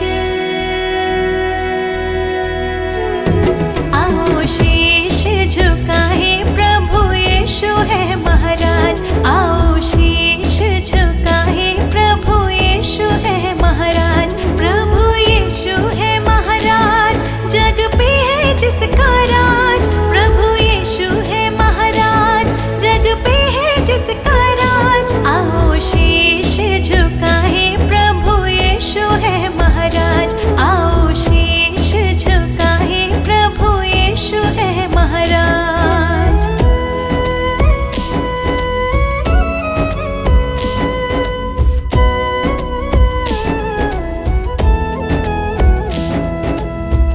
आओ शीश झुकाए, प्रभु यीशु है महाराज। आओ शीश झुकाए, प्रभु यीशु है महाराज। प्रभु यीशु है महाराज, जग पे है जिसका राज। प्रभु यीशु है महाराज, जग पे है जिसका राज। आओ शीश झुकाए, प्रभु यीशु है महाराज। आओ शीश झुकाए, प्रभु यीशु है महाराज।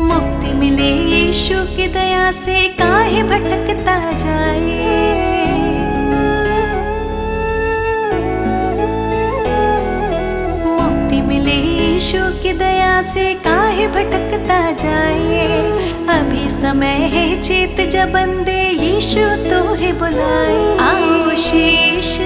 मुक्ति मिले यीशु की दया से, काहे भटकता जाए। मुक्ति मिले यीशु की दया से, काहे भटकता जाए। अभी समय है चेत जब बंदे, यीशु तो है बुलाए। आओ शीश,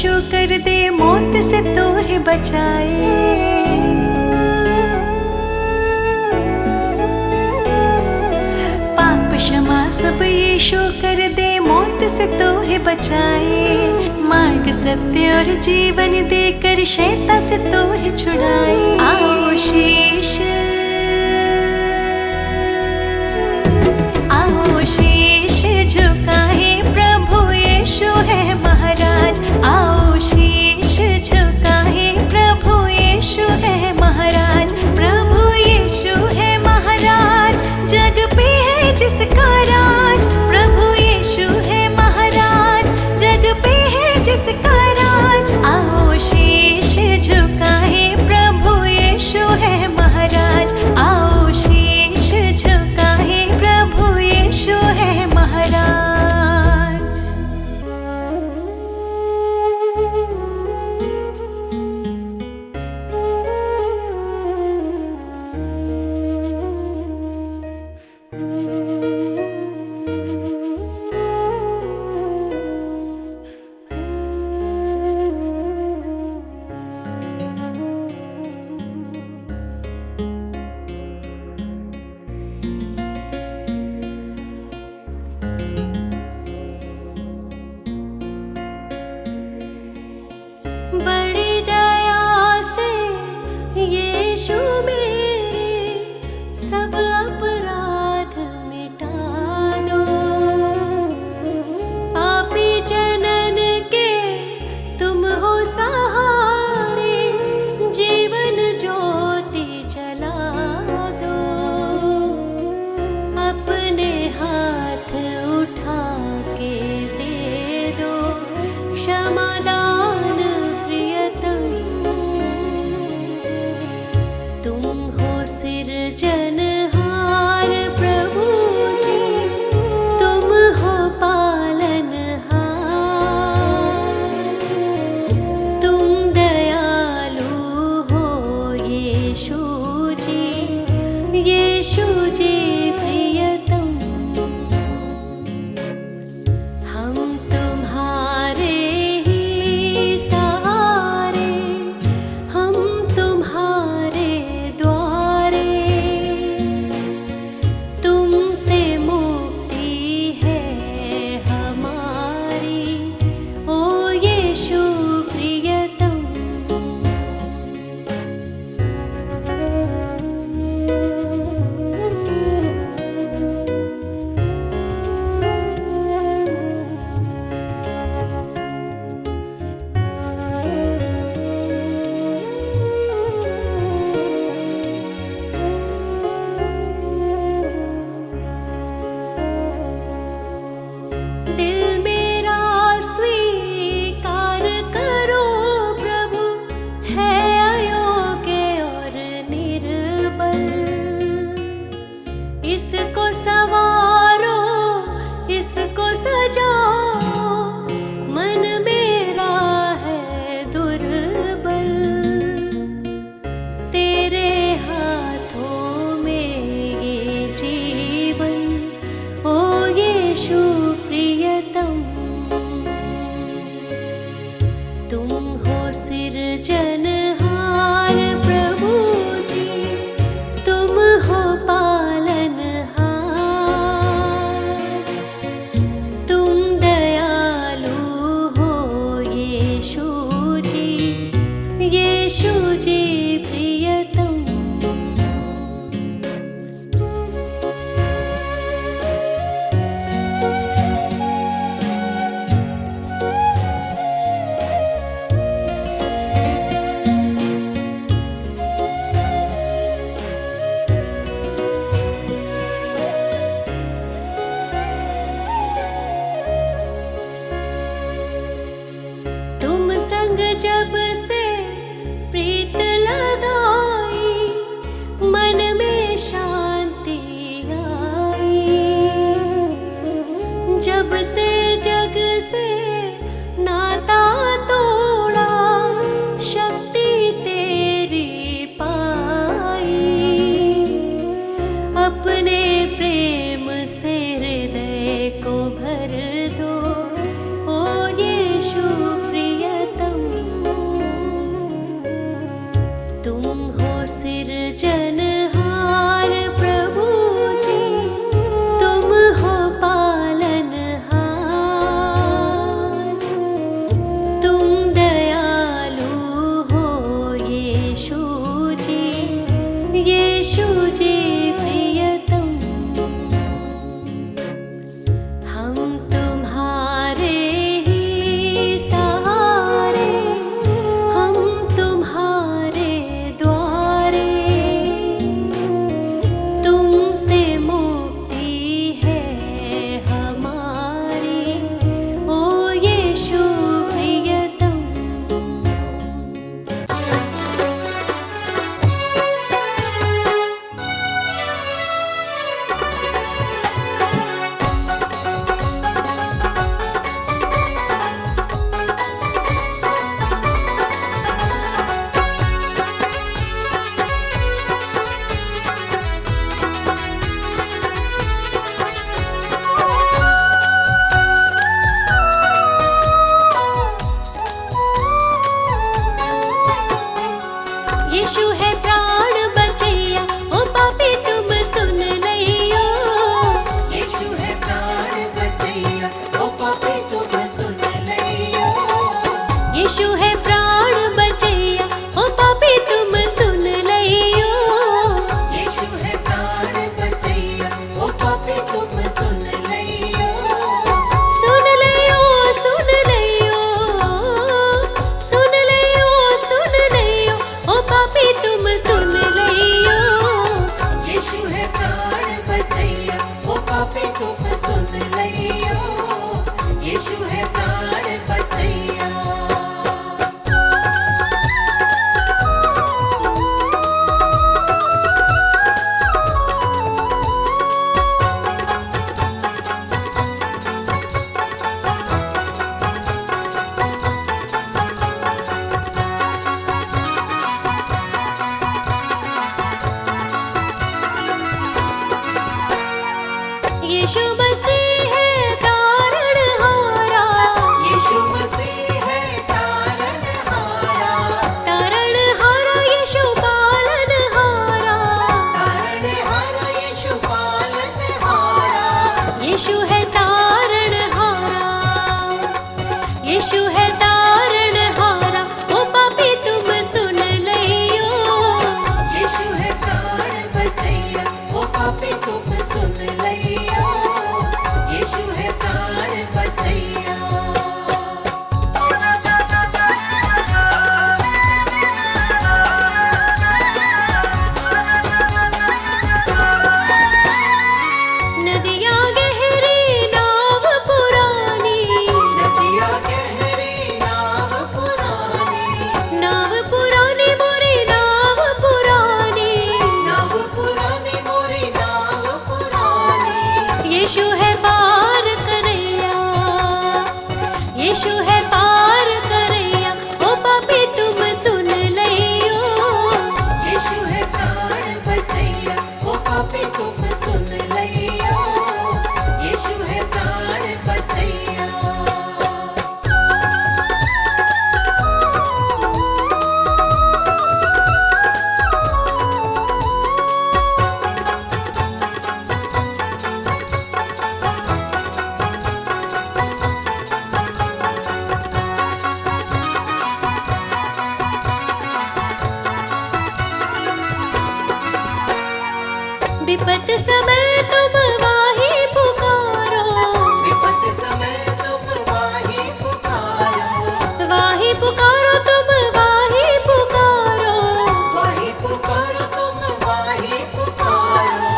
यीशु कर दे मौत से तो ही बचाए। पाप क्षमा सब यीशु कर दे मौत से तो ही बचाए। मार्ग सत्य और जीवन देकर शैतान से तो ही छुड़ाए। आओ शीश झुकाए, प्रभु यीशु है महाराज। आओ शीश झुकाए, प्रभु यीशु है महाराज। प्रभु यीशु है महाराज, जग पे है जिसका राज। प्रभु यीशु है महाराज, जग पे है जिसका राज। आओ शीश झुकाए, प्रभु यीशु है महाराज। आओ शीश झुकाए, प्रभु यीशु है महाराज। बड़ी दया से यीशु मेरे सब अपराध मिटा दो। पापी जनन के तुम हो सहारे, जीवन ज्योति जला दो। अपने हाथ उठा के दे दो क्षमादान। तुम हो सिरजनहार प्रभु जी, तुम हो पालनहार। तुम दयालु हो यीशु जी, यीशु जी प्रियतम। हम तुम्हारे ही सहारे, हम तुम्हारे द्वारे। तुमसे मुक्ति है हमारी, ओ यीशु प्रियतम। दिल मेरा स्वीकार करो प्रभु, है अयोग्य और निर्बल। इसको संवारो, इसको सजाओ, मन मेरा है दुर्बल। तेरे हाथों में ये जीवन, ओ यीशु प्रियतम। तुम हो सिरजनहार प्रभु जी, तुम हो पालनहार। तुम दयालु हो यीशु जी, यीशु जी प्रियतम। तुम संग जब से प्रीत लगाई, मन में शांति आई। जब से जग से नाता तोड़ा, शक्ति तेरी पाई। अपने प्रेम से हृदय को भर दो, ओ यीशु प्रियतम। मसीह है तारणहारा, यीशु मसीह है तारणहारा, तारणहारा यीशु पालनहारा, तारणहारा यीशु पालनहारा, यीशु है तारणहारा, यीशु है तारणहारा। ओ पापी तुम सुन लियो, यीशु है प्राण बचैया, ओ पापी तुम सुन लियो, यीशु है प्राण बचैया। नदियाँ गहरी नाव पुरानी, नदिया गहरी नाव पुरानी, नाव पुरानी मोरी नाव पुरानी, नाव पुरानी मोरी नाव पुरानी, यीशु है पार करैया, यीशु है पार करैया। ओ पापी तुम सुन लियो, यीशु है प्राण बचैया, ओ पापी तुम सुन लियो, यीशु है प्राण बचैया। विपत समय तुम वाही पुकारो, विपत समय तुम वाही पुकारो, वाही पुकारो तुम वाही पुकारो, वाही पुकारो तुम वाही पुकारो,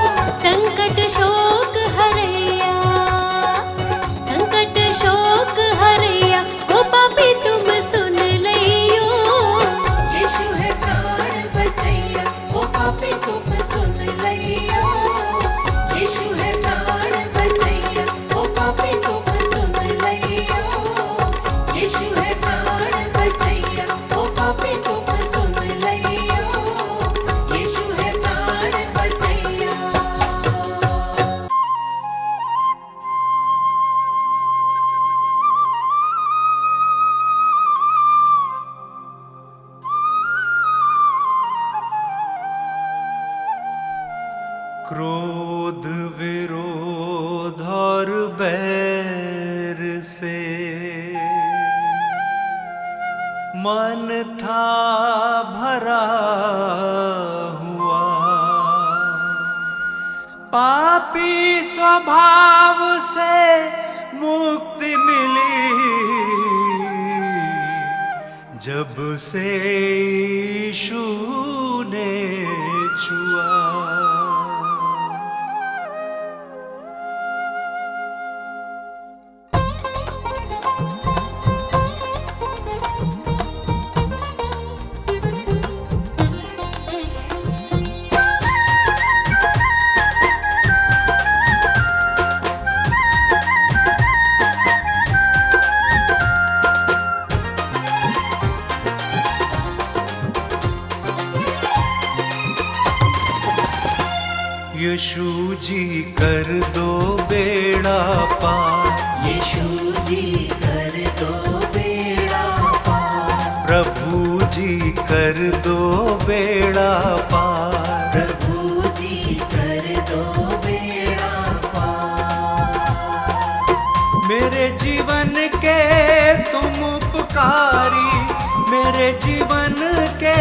संकट शोक हरैया, संकट शोक हरैया। ओ पापी तुम सुन लियो, यीशु है प्राण बचैया, ओ पापी तुम सुन लियो, यीशु है प्राण बचैया, ओ पापी तुम सुन लियो, यीशु है प्राण बचैया, ओ पापी तुम सुन लियो, यीशु है प्राण बचैया। क्रोध विरोध और बैर से मन था भरा हुआ, पापी स्वभाव से मुक्ति मिली जब से यीशु ने छुआ। यीशु जी कर दो बेड़ा पार, यीशु जी कर दो बेड़ा पार, प्रभु जी कर दो बेड़ा पार, प्रभु जी कर दो बेड़ा पार। मेरे जीवन के तुम उपकारी, मेरे जीवन के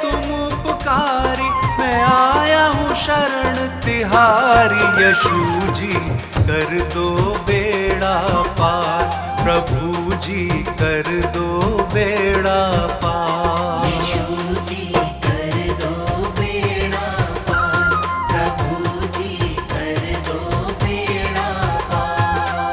तुम उपकारी, मैं आया हूँ शरण तिहारी। यीशु जी कर दो बेड़ा पार, प्रभु जी कर दो बेड़ा पार। यीशु जी कर दो बेड़ा पार, प्रभु जी कर दो बेड़ा पार।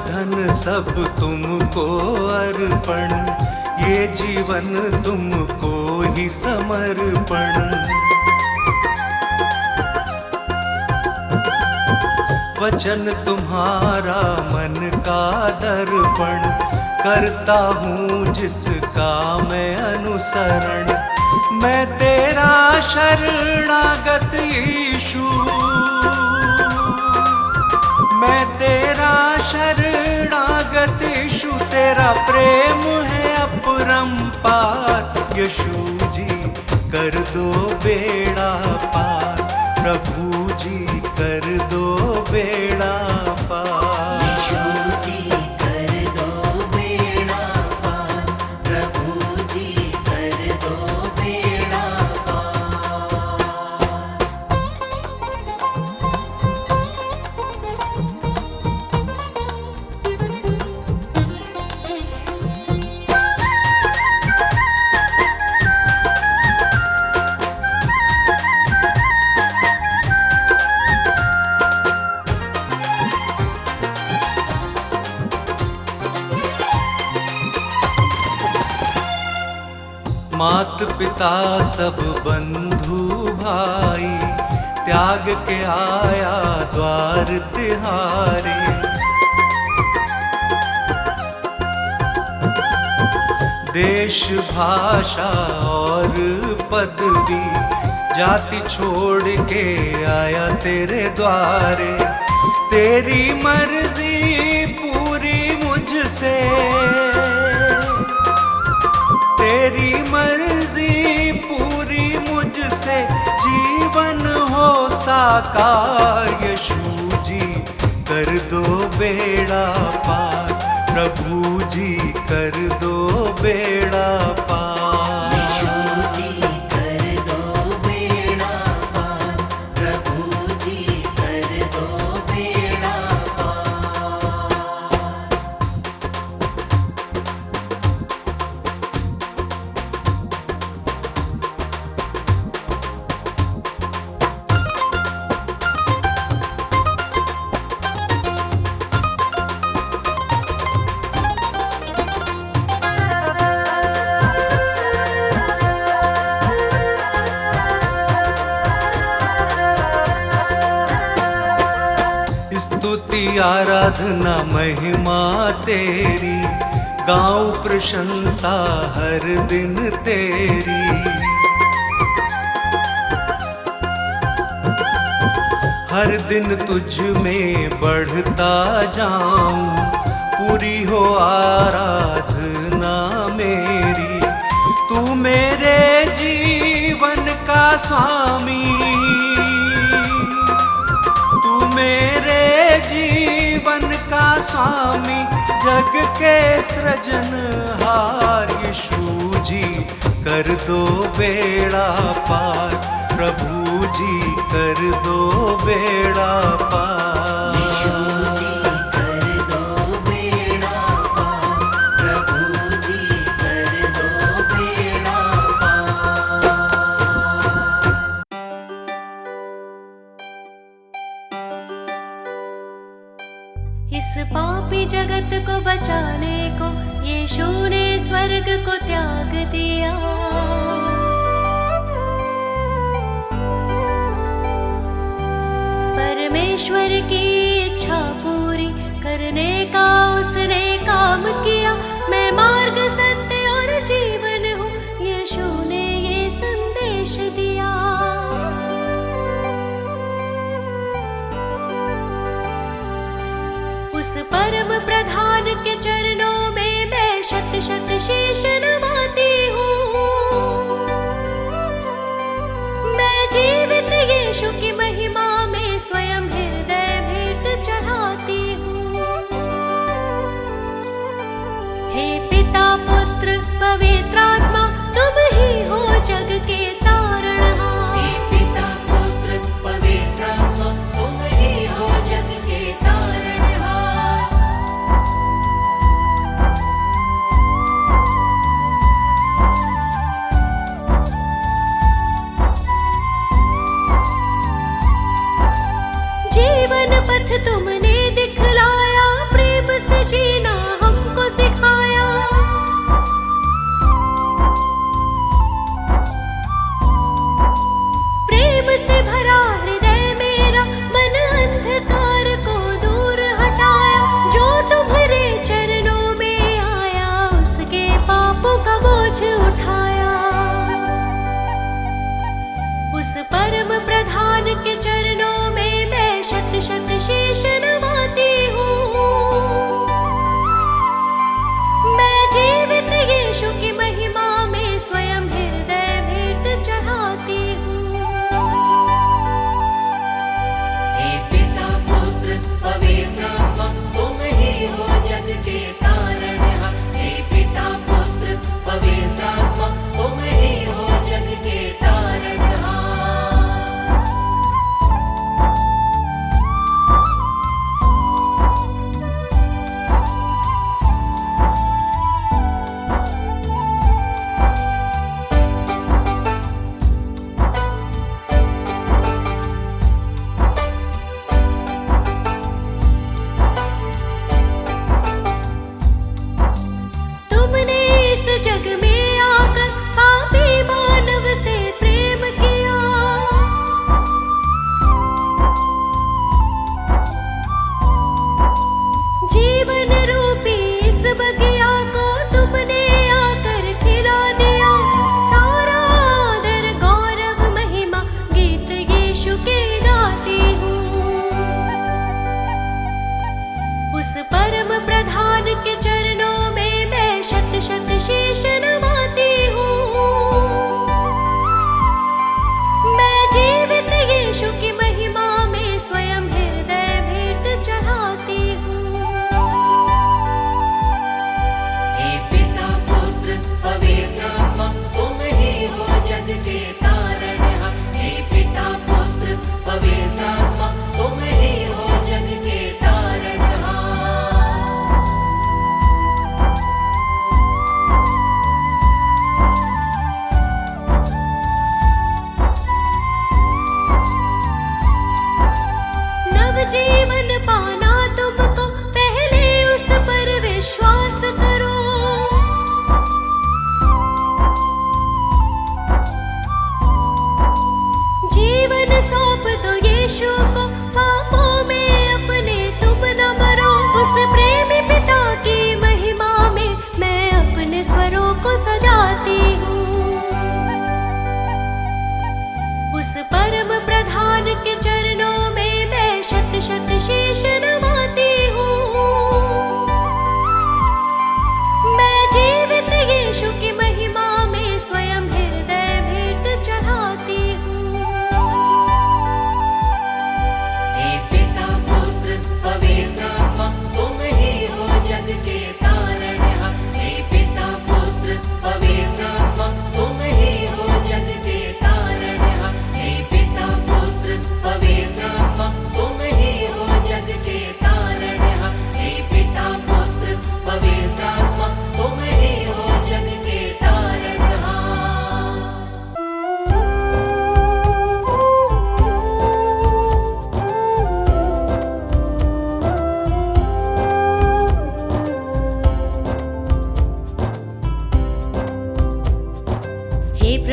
धन सब तुमको अर्पण, ये जीवन तुमको ही समर्पण। वचन तुम्हारा मन का दर्पण, करता हूँ जिसका मैं अनुसरण। मैं तेरा शरणागत यीशु, मैं तेरा शरणागत यीशु, तेरा प्रेम है अपरंपार। यीशु जी कर दो बेड़ा पार, प्रभु जी कर दो बेड़ा पार। यीशु जी कर दो बेड़ा पार, प्रभु जी कर दो बेड़ा पार। मात पिता सब बंधु भाई, त्याग के आया द्वार तिहारे। देश भाषा और पदवी, जाति छोड़ के आया तेरे द्वारे। तेरी मर्जी पूरी मुझसे, तेरी मर्जी पूरी मुझसे, जीवन हो साकार। यीशु जी कर दो बेड़ा पार, प्रभु जी कर दो बेड़ा पार। यीशु जी कर दो बेड़ा पार, प्रभु जी कर दो बेड़ा पार। स्तुति आराधना महिमा तेरी, गाऊं प्रशंसा हर दिन तेरी। हर दिन तुझ में बढ़ता जाऊं, पूरी हो आराधना मेरी। तू मेरे जीवन का स्वामी, तू मेरे जीवन का स्वामी, जग के सृजनहार। यीशु जी कर दो बेड़ा पार, प्रभु जी कर दो बेड़ा पार। यीशु जी कर दो बेड़ा पार, प्रभु जी कर दो बेड़ा पार। इस पापी जगत को बचाने को यीशु ने स्वर्ग को त्याग दिया। परमेश्वर की इच्छा पूरी करने का उसने काम किया। मैं मार्ग सत्य और जीवन हूँ, यीशु ने ये संदेश दिया। उस परम प्रधान के चरणों में मैं शत शत शीश नवाती हूँ। मैं जीवित यीशु की महिमा में स्वयं हृदय भेंट चढ़ाती हूँ। हे पिता पुत्र पवित्र आत्मा, तुम ही हो जग के तारणहार। हे पिता पुत्र पवित्र आत्मा, तुम ही हो जग के तारणहार। जीवन पथ तुमने दिखलाया, प्रेम से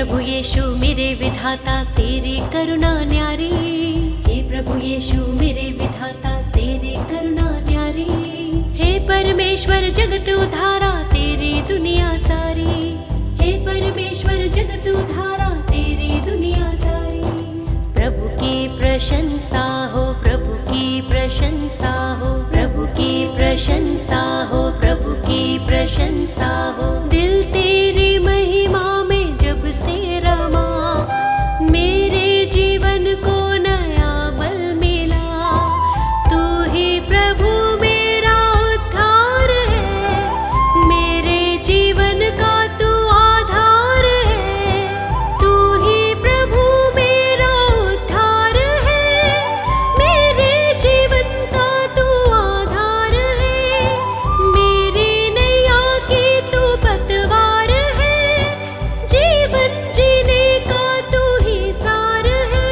प्रभु यीशु मेरे विधाता तेरी करुणा न्यारी, हे प्रभु यीशु मेरे विधाता तेरी करुणा न्यारी। हे परमेश्वर जगत उद्धारा तेरी दुनिया सारी, हे परमेश्वर जगत उद्धारा तेरी दुनिया सारी। प्रभु की प्रशंसा हो, प्रभु की प्रशंसा हो, प्रभु की प्रशंसा हो, प्रभु की प्रशंसा हो। दिल तेरी महिमा में जब से रमा, मेरे जीवन को नया बल मिला। तू ही प्रभु मेरा उद्धार है, मेरे जीवन का तू आधार है। तू ही प्रभु मेरा उद्धार है, मेरे जीवन का तू आधार है। मेरी नैया की तू पतवार है, जीवन जीने का तू ही सार है।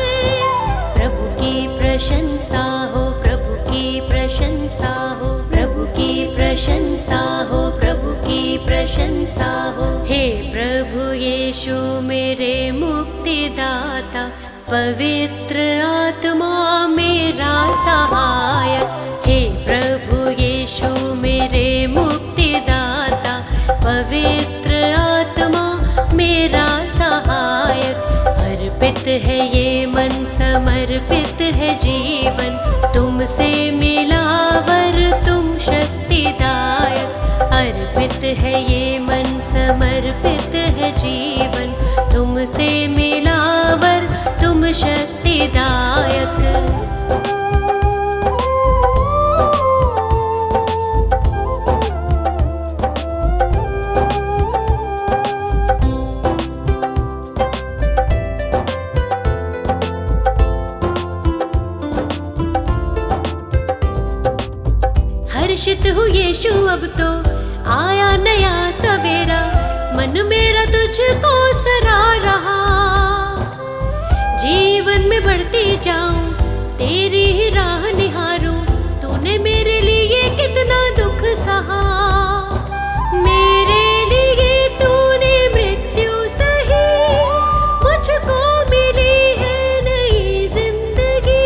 प्रभु की प्रशंसा हो, प्रभु की प्रशंसा हो, प्रभु की प्रशंसा हो, प्रभु की प्रशंसा हो। हे प्रभु यीशु मेरे मुक्तिदाता, पवित्र आत्मा मेरा सहायक। हे प्रभु यीशु मेरे मुक्तिदाता, पवित्र आत्मा मेरा सहायक। अर्पित है ये मन, समर्पित है जीवन, तुमसे मिला वर तुम शक्तिदायक। अर्पित है ये मन, समर्पित है जीवन, तुमसे मिला वर तुम शक्तिदायक। हर्षित हूँ यीशु अब तो आया नया सवेरा, मन मेरा तुझको सरा रहा। जीवन में बढ़ती जाऊं, तेरी ही राह निहारूं, तूने मेरे लिए कितना दुख सहा। मेरे लिए तूने मृत्यु सही, मुझको मिली है नई जिंदगी,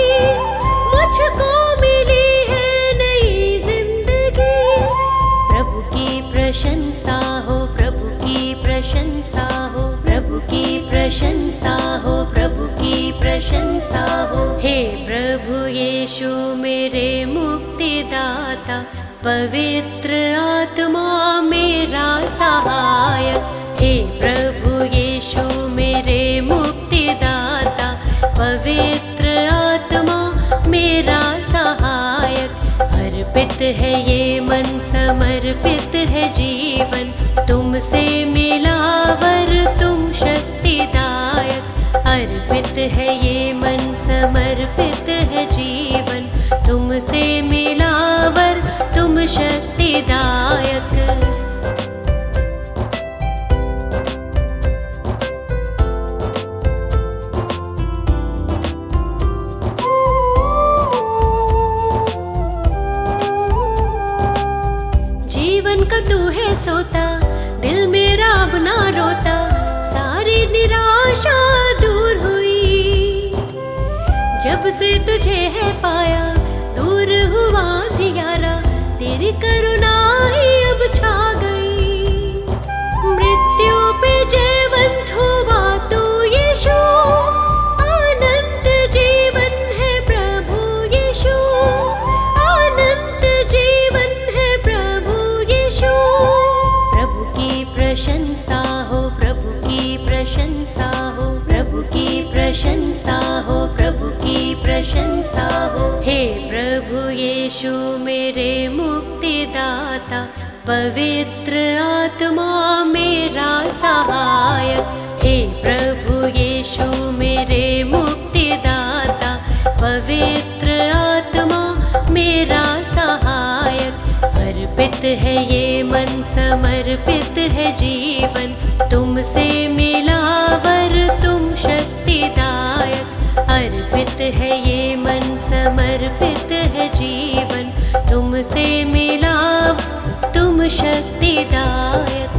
मुझको मिली है नई जिंदगी। प्रभु की प्रशंसा हो, प्रभु की प्रशंसा हो, प्रभु की प्रशंसा हो, प्रभु की प्रशंसा हो। हे प्रभु यीशु मेरे मुक्तिदाता, पवित्र आत्मा मेरा सहायक। हे प्रभु यीशु मेरे मुक्तिदाता, पवित्र आत्मा मेरा सहायक। अर्पित है ये मन, समर्पित है जीवन, तुमसे मिला वर तुम शक्तिदायक। अर्पित है ये मन, समर्पित है जीवन, तुमसे मिला वर तुम शक्तिदायक। जीवन का तू है सोता, दिल मेरा अब ना रोता, सारी निराशा दूर हुई। जब से तुझे है पाया, दूर हुआ अंधियारा, तेरी करुणा ही अब छा गई। मृत्यु पे जयवंत हुआ तू यीशु, अनंत जीवन है प्रभु यीशु, अनंत जीवन है प्रभु यीशु। प्रभु की प्रशंसा हो, प्रभु की प्रशंसा हो, प्रभु की प्रशंसा हो, प्रभु की प्रशंसा हो। हे प्रभु यीशु मेरे मुक्तिदाता, पवित्र आत्मा मेरा सहायक। हे प्रभु यीशु मेरे मुक्तिदाता, पवित्र आत्मा मेरा सहायक। अर्पित है ये मन, समर्पित है जीवन, तुमसे मिला वर तुम शक्तिदायक। अर्पित है ये मन, समर्पित है जीवन, तुमसे मिला तुम शक्तिदायक।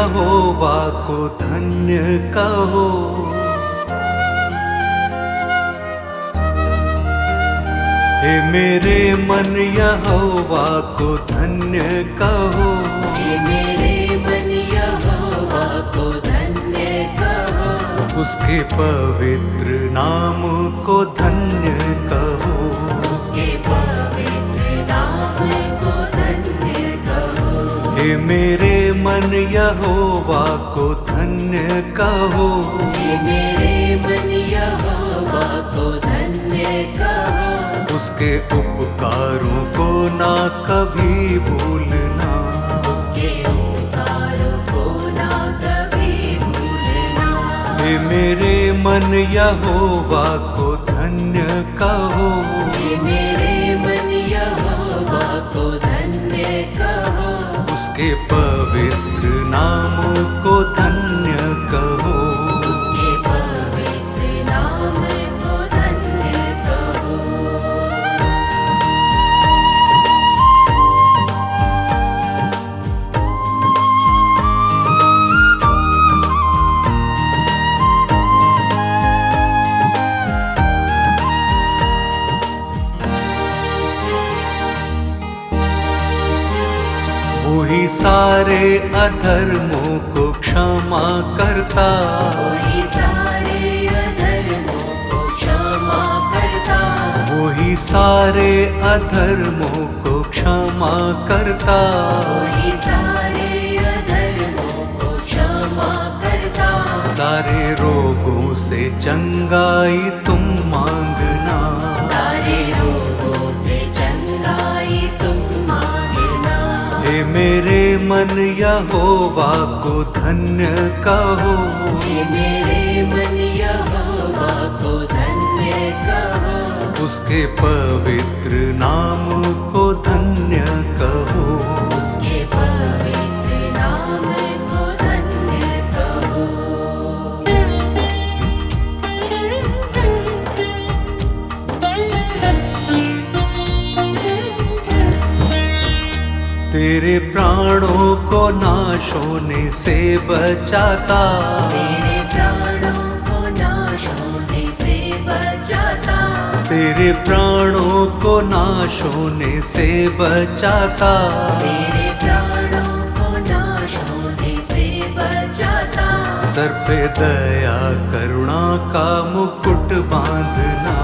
यहोवा को धन्य कहो। हे मेरे मन यहोवा को धन्य कहो। हे मेरे मन यहोवा को धन्य कहो। उसके पवित्र नाम को धन्य कहो। उसके पवित्र नाम को धन्य कहो। हे मेरे मन यहोवा को धन्य कहो। हे मेरे मन यहोवा को धन्य कहो। उसके उपकारों को ना कभी भूलना। उसके उपकारों को ना कभी भूलना। हे मेरे मन यहोवा को धन्य कहो। हे मेरे मन यहोवा को धन्य कहो। उसके पवित्र नाम को धन्य कहो। उसके पवित्र नाम को धन्य कहो। वही सारे अधर्मों को क्षमा करता। वही सारे अधर्मों को क्षमा करता। वही सारे अधर्मों को क्षमा करता। वही सारे अधर्मों को क्षमा करता। सारे रोगों से चंगाई तुम मांगना। सारे रोगों से चंगाई तुम मांगना। हे मेरे मन यहोवा को धन्य कहो। हे मेरे मन यहोवा को धन्य कहो। उसके पवित्र नाम को धन्य कहो। उसके पवित्र नाम को धन्य कहो। तेरे प्राणों को नाश होने से बचाता। तेरे प्राणों को नाश होने से बचाता। तेरे प्राणों को नाश होने से बचाता। तेरे प्राणों को नाश होने से बचाता। सर पे दया करुणा का मुकुट बांधना।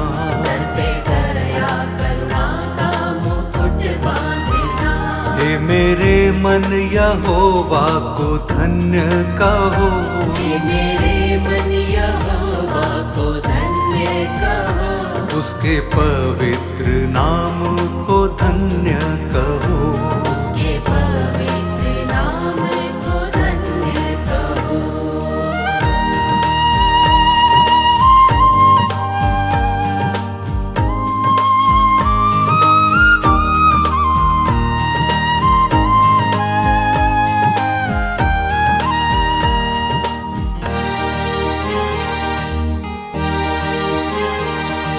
सर पे दया करुणा का मुकुट बांधना। हे मेरे मन यहोवा को धन्य कहो। हे मेरे मन यहोवा को धन्य कहो। उसके पवित्र नाम को धन्य कहो। उसके पवित्र नाम को धन्य कहो।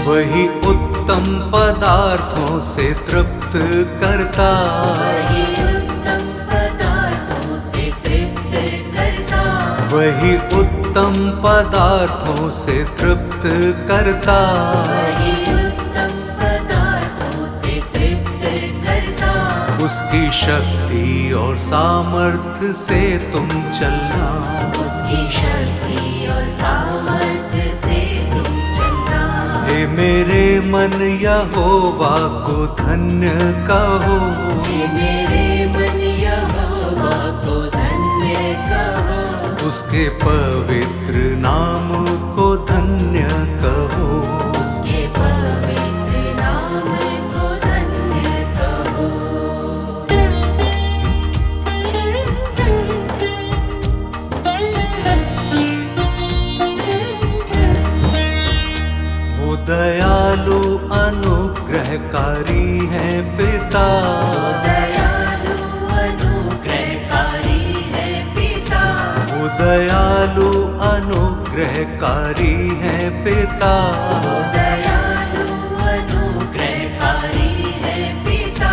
वही उत्तम पदार्थों से तृप्त करता। वही उत्तम पदार्थों से तृप्त करता। वही उत्तम पदार्थों से तृप्त करता। वही उत्तम पदार्थों से तृप्त करता। उसकी शक्ति और सामर्थ्य से तुम चलना। उसकी शक्ति और सामर्थ्य से तुम चलना। हे मेरे मन यहोवा को धन्य कहो। हे मेरे मन यहोवा को धन्य कहो। उसके पवित्र नाम को धन्य कहो। उसके पवित्र नाम को धन्य कहो। वो दयालु अनुग्रहकारी है पिता। दयालु अनुग्रहकारी है पिता। वो दयालु अनुग्रहकारी है पिता। दयालु अनुग्रहकारी है पिता।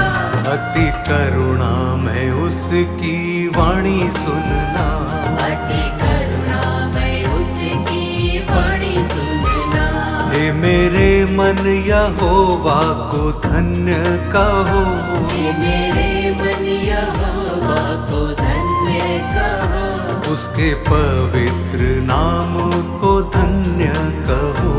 अति करुणा में उसकी वाणी सुनना, अति करुणा में उसकी वाणी सुनना। हे मेरे मन यहोवा को धन्य कहो, हे मेरे मन यहोवा को धन्य कहो। उसके पवित्र नाम को धन्य कहो,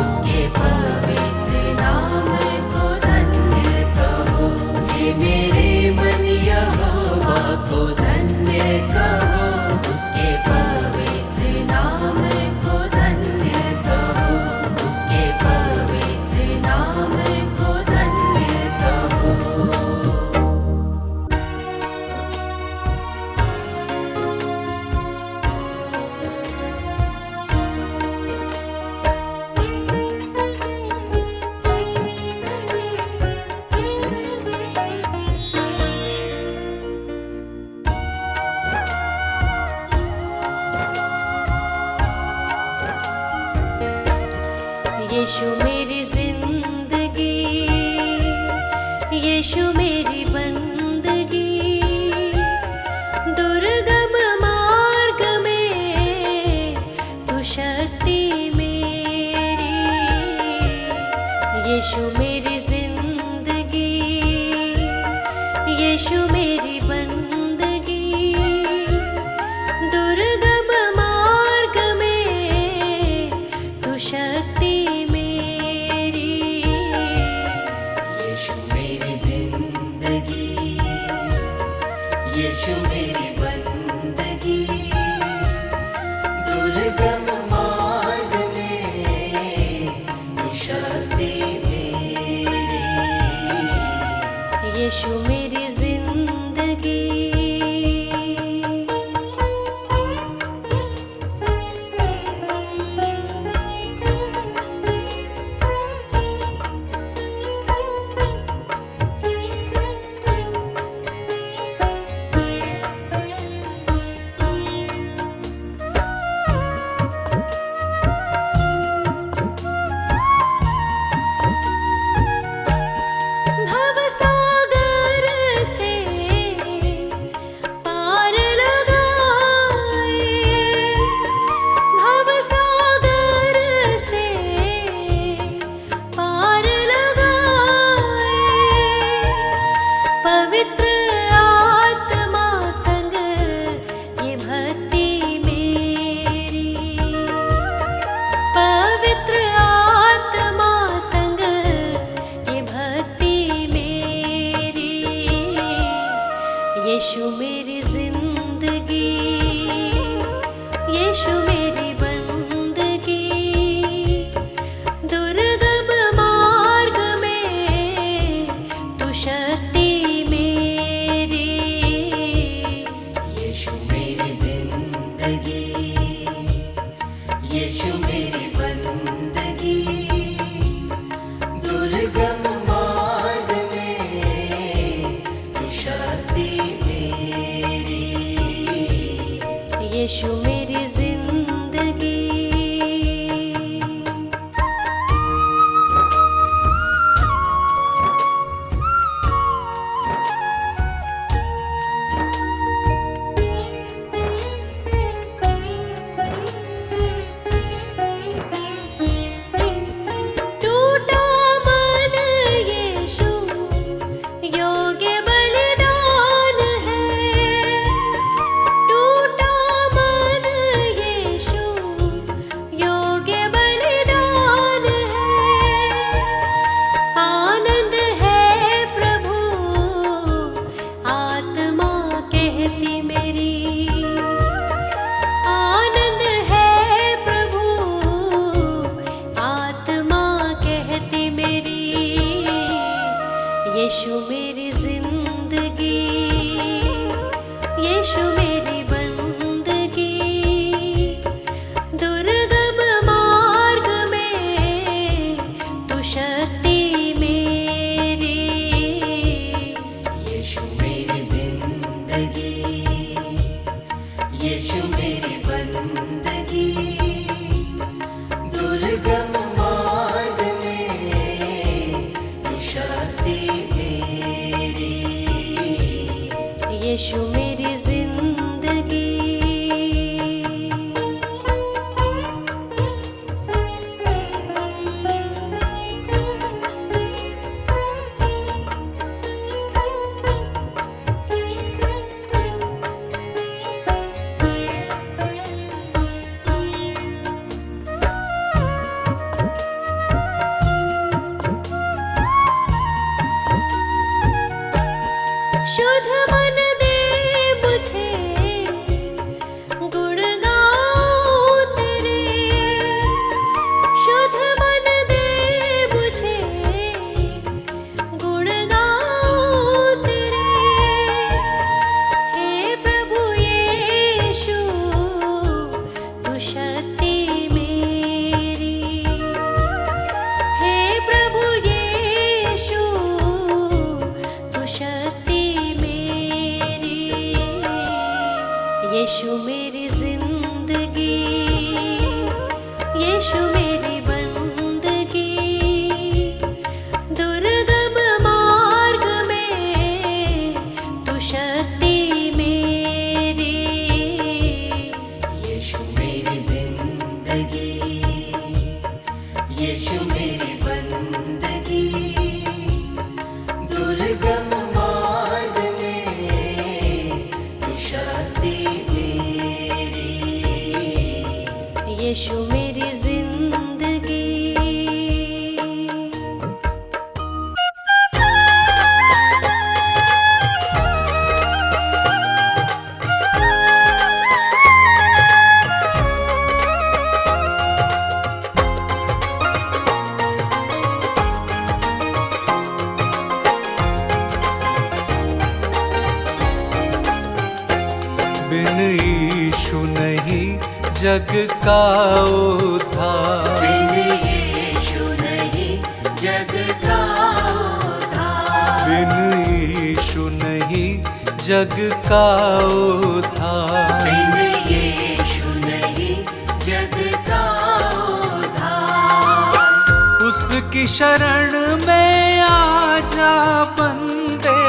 उसके पवित्र नाम को धन्य कहो। हे मेरे मन यहोवा को धन्य कहो। उसके पवित्र नाम को धन्य कहो। उसके पवित्र नाम को धन्य कहो। यीशु मेरी जिंदगी, यीशु मेरी बंदगी, दुर्गम मार्ग में तू शक्ति मेरी। यीशु मेरी जिंदगी, यीशु मेरी बंदगी, दुर्गम मार्ग में तू शक्ति यीशु मेरी जिंदगी, यीशु मेरी बंदगी, दुर्गम मार्ग में तू शक्ति मेरी। यीशु मेरी जिंदगी। भवसागर से पार लगाए, भवसागर से पार लगाए। पवित्र आत्मा संग ये भक्ति मेरी, पवित्र आत्मा संग ये भक्ति मेरी। यीशु मेरी जिंदगी, यीशु मेरी बंदगी, दुर्गम मार्ग में तू शक्ति मेरी। यीशु मेरी जिंदगी, यीशु मेरी बंदगी, दुर्गम मार्ग में तू शक्ति मेरी। यीशु मेरी जिंदगी। टूटा मन यीशु योग्य बलिदान है, टूटा मन यीशु जिंदगी, यीशु मेरी बंदगी, दुर्गम मार्ग में तू शक्ति मेरी, यीशु मेरी जिंदगी। बिन यीशु नहीं जग का उद्धार, बिन यीशु नहीं जग का उद्धार, बिन यीशु नहीं जग का उद्धार, बिन यीशु नहीं जग का उद्धार। उसकी शरण में आ जा बंदे,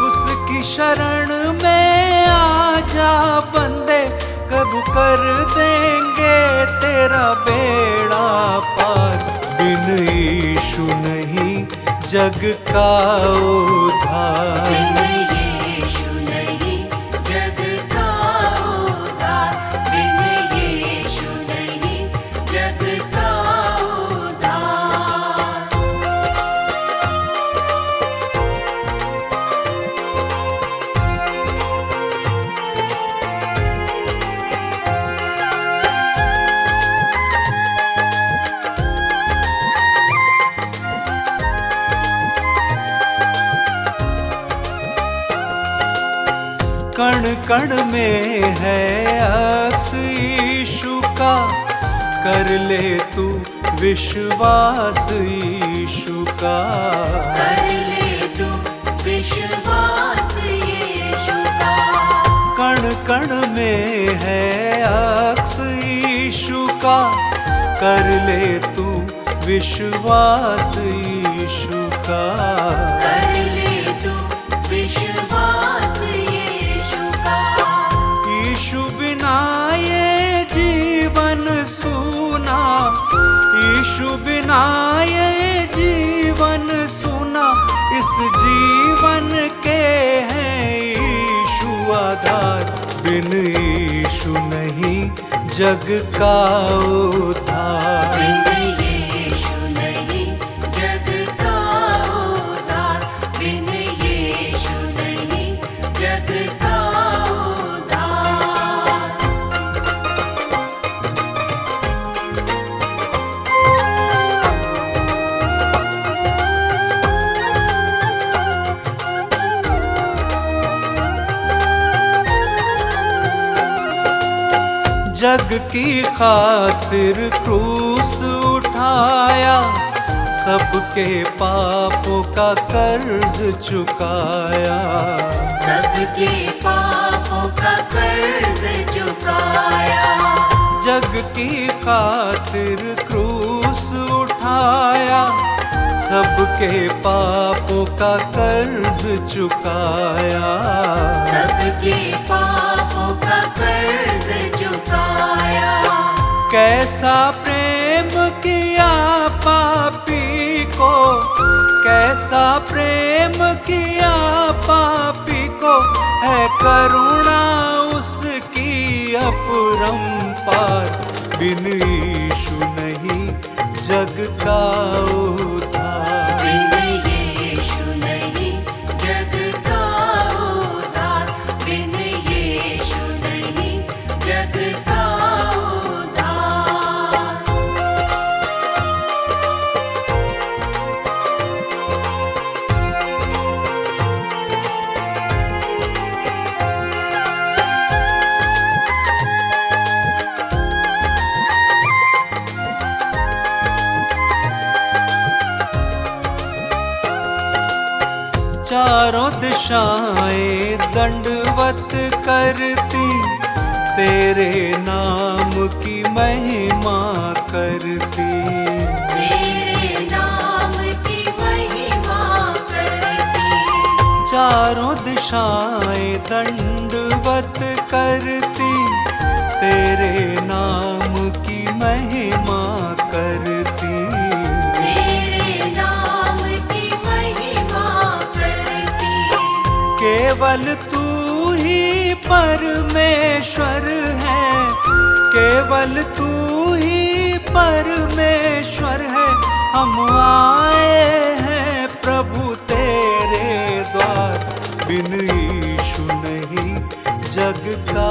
उसकी शरण में आ जा बंदे, कब कर देंगे तेरा बेड़ा पार। बिन यीशु नहीं जग का उद्धार, बिन यीशु नहीं जग का उद्धार, बिन यीशु नहीं जग का उद्धार। कण कण में है अक्स यीशु का, कर ले तू विश्वास यीशु का। कर ले तू विश्वास यीशु का, कण कण में है अक्स यीशु का, कर ले तू विश्वास यीशु का। कर ले तू विश्वास यीशु का। यीशु बिना ये जीवन सूना, यीशु बिना ये जीवन सूना, इस जीवन के हैं यीशु आधार। बिन यीशु नहीं जग का उद्धार, बिन यीशु नहीं जग का उद्धार, बिन यीशु नहीं जग का उद्धार। जग की खातिर क्रूस उठाया, सबके पापों का कर्ज चुकाया। सबके पापों का कर्ज चुकाया। जग की खातिर क्रूस उठाया, सबके पापों का कर्ज चुकाया। सबके पापों का कर्ज चुकाया। कैसा प्रेम किया पापी को, कैसा प्रेम किया पापी को, है करुणा उसकी अपरंपार। बिन यीशु नहीं जग का उद्धार, बिन यीशु नहीं जग का उद्धार, बिन यीशु नहीं जग का उद्धार। चारों दिशाएं दंडवत करती, तेरे नाम की महिमा करती। तेरे नाम की महिमा करती। चारों दिशाएं दंडवत करती, तेरे नाम की केवल तू ही परमेश्वर है, केवल तू ही परमेश्वर है। हम आए हैं प्रभु तेरे द्वार, बिन यीशु नहीं जग का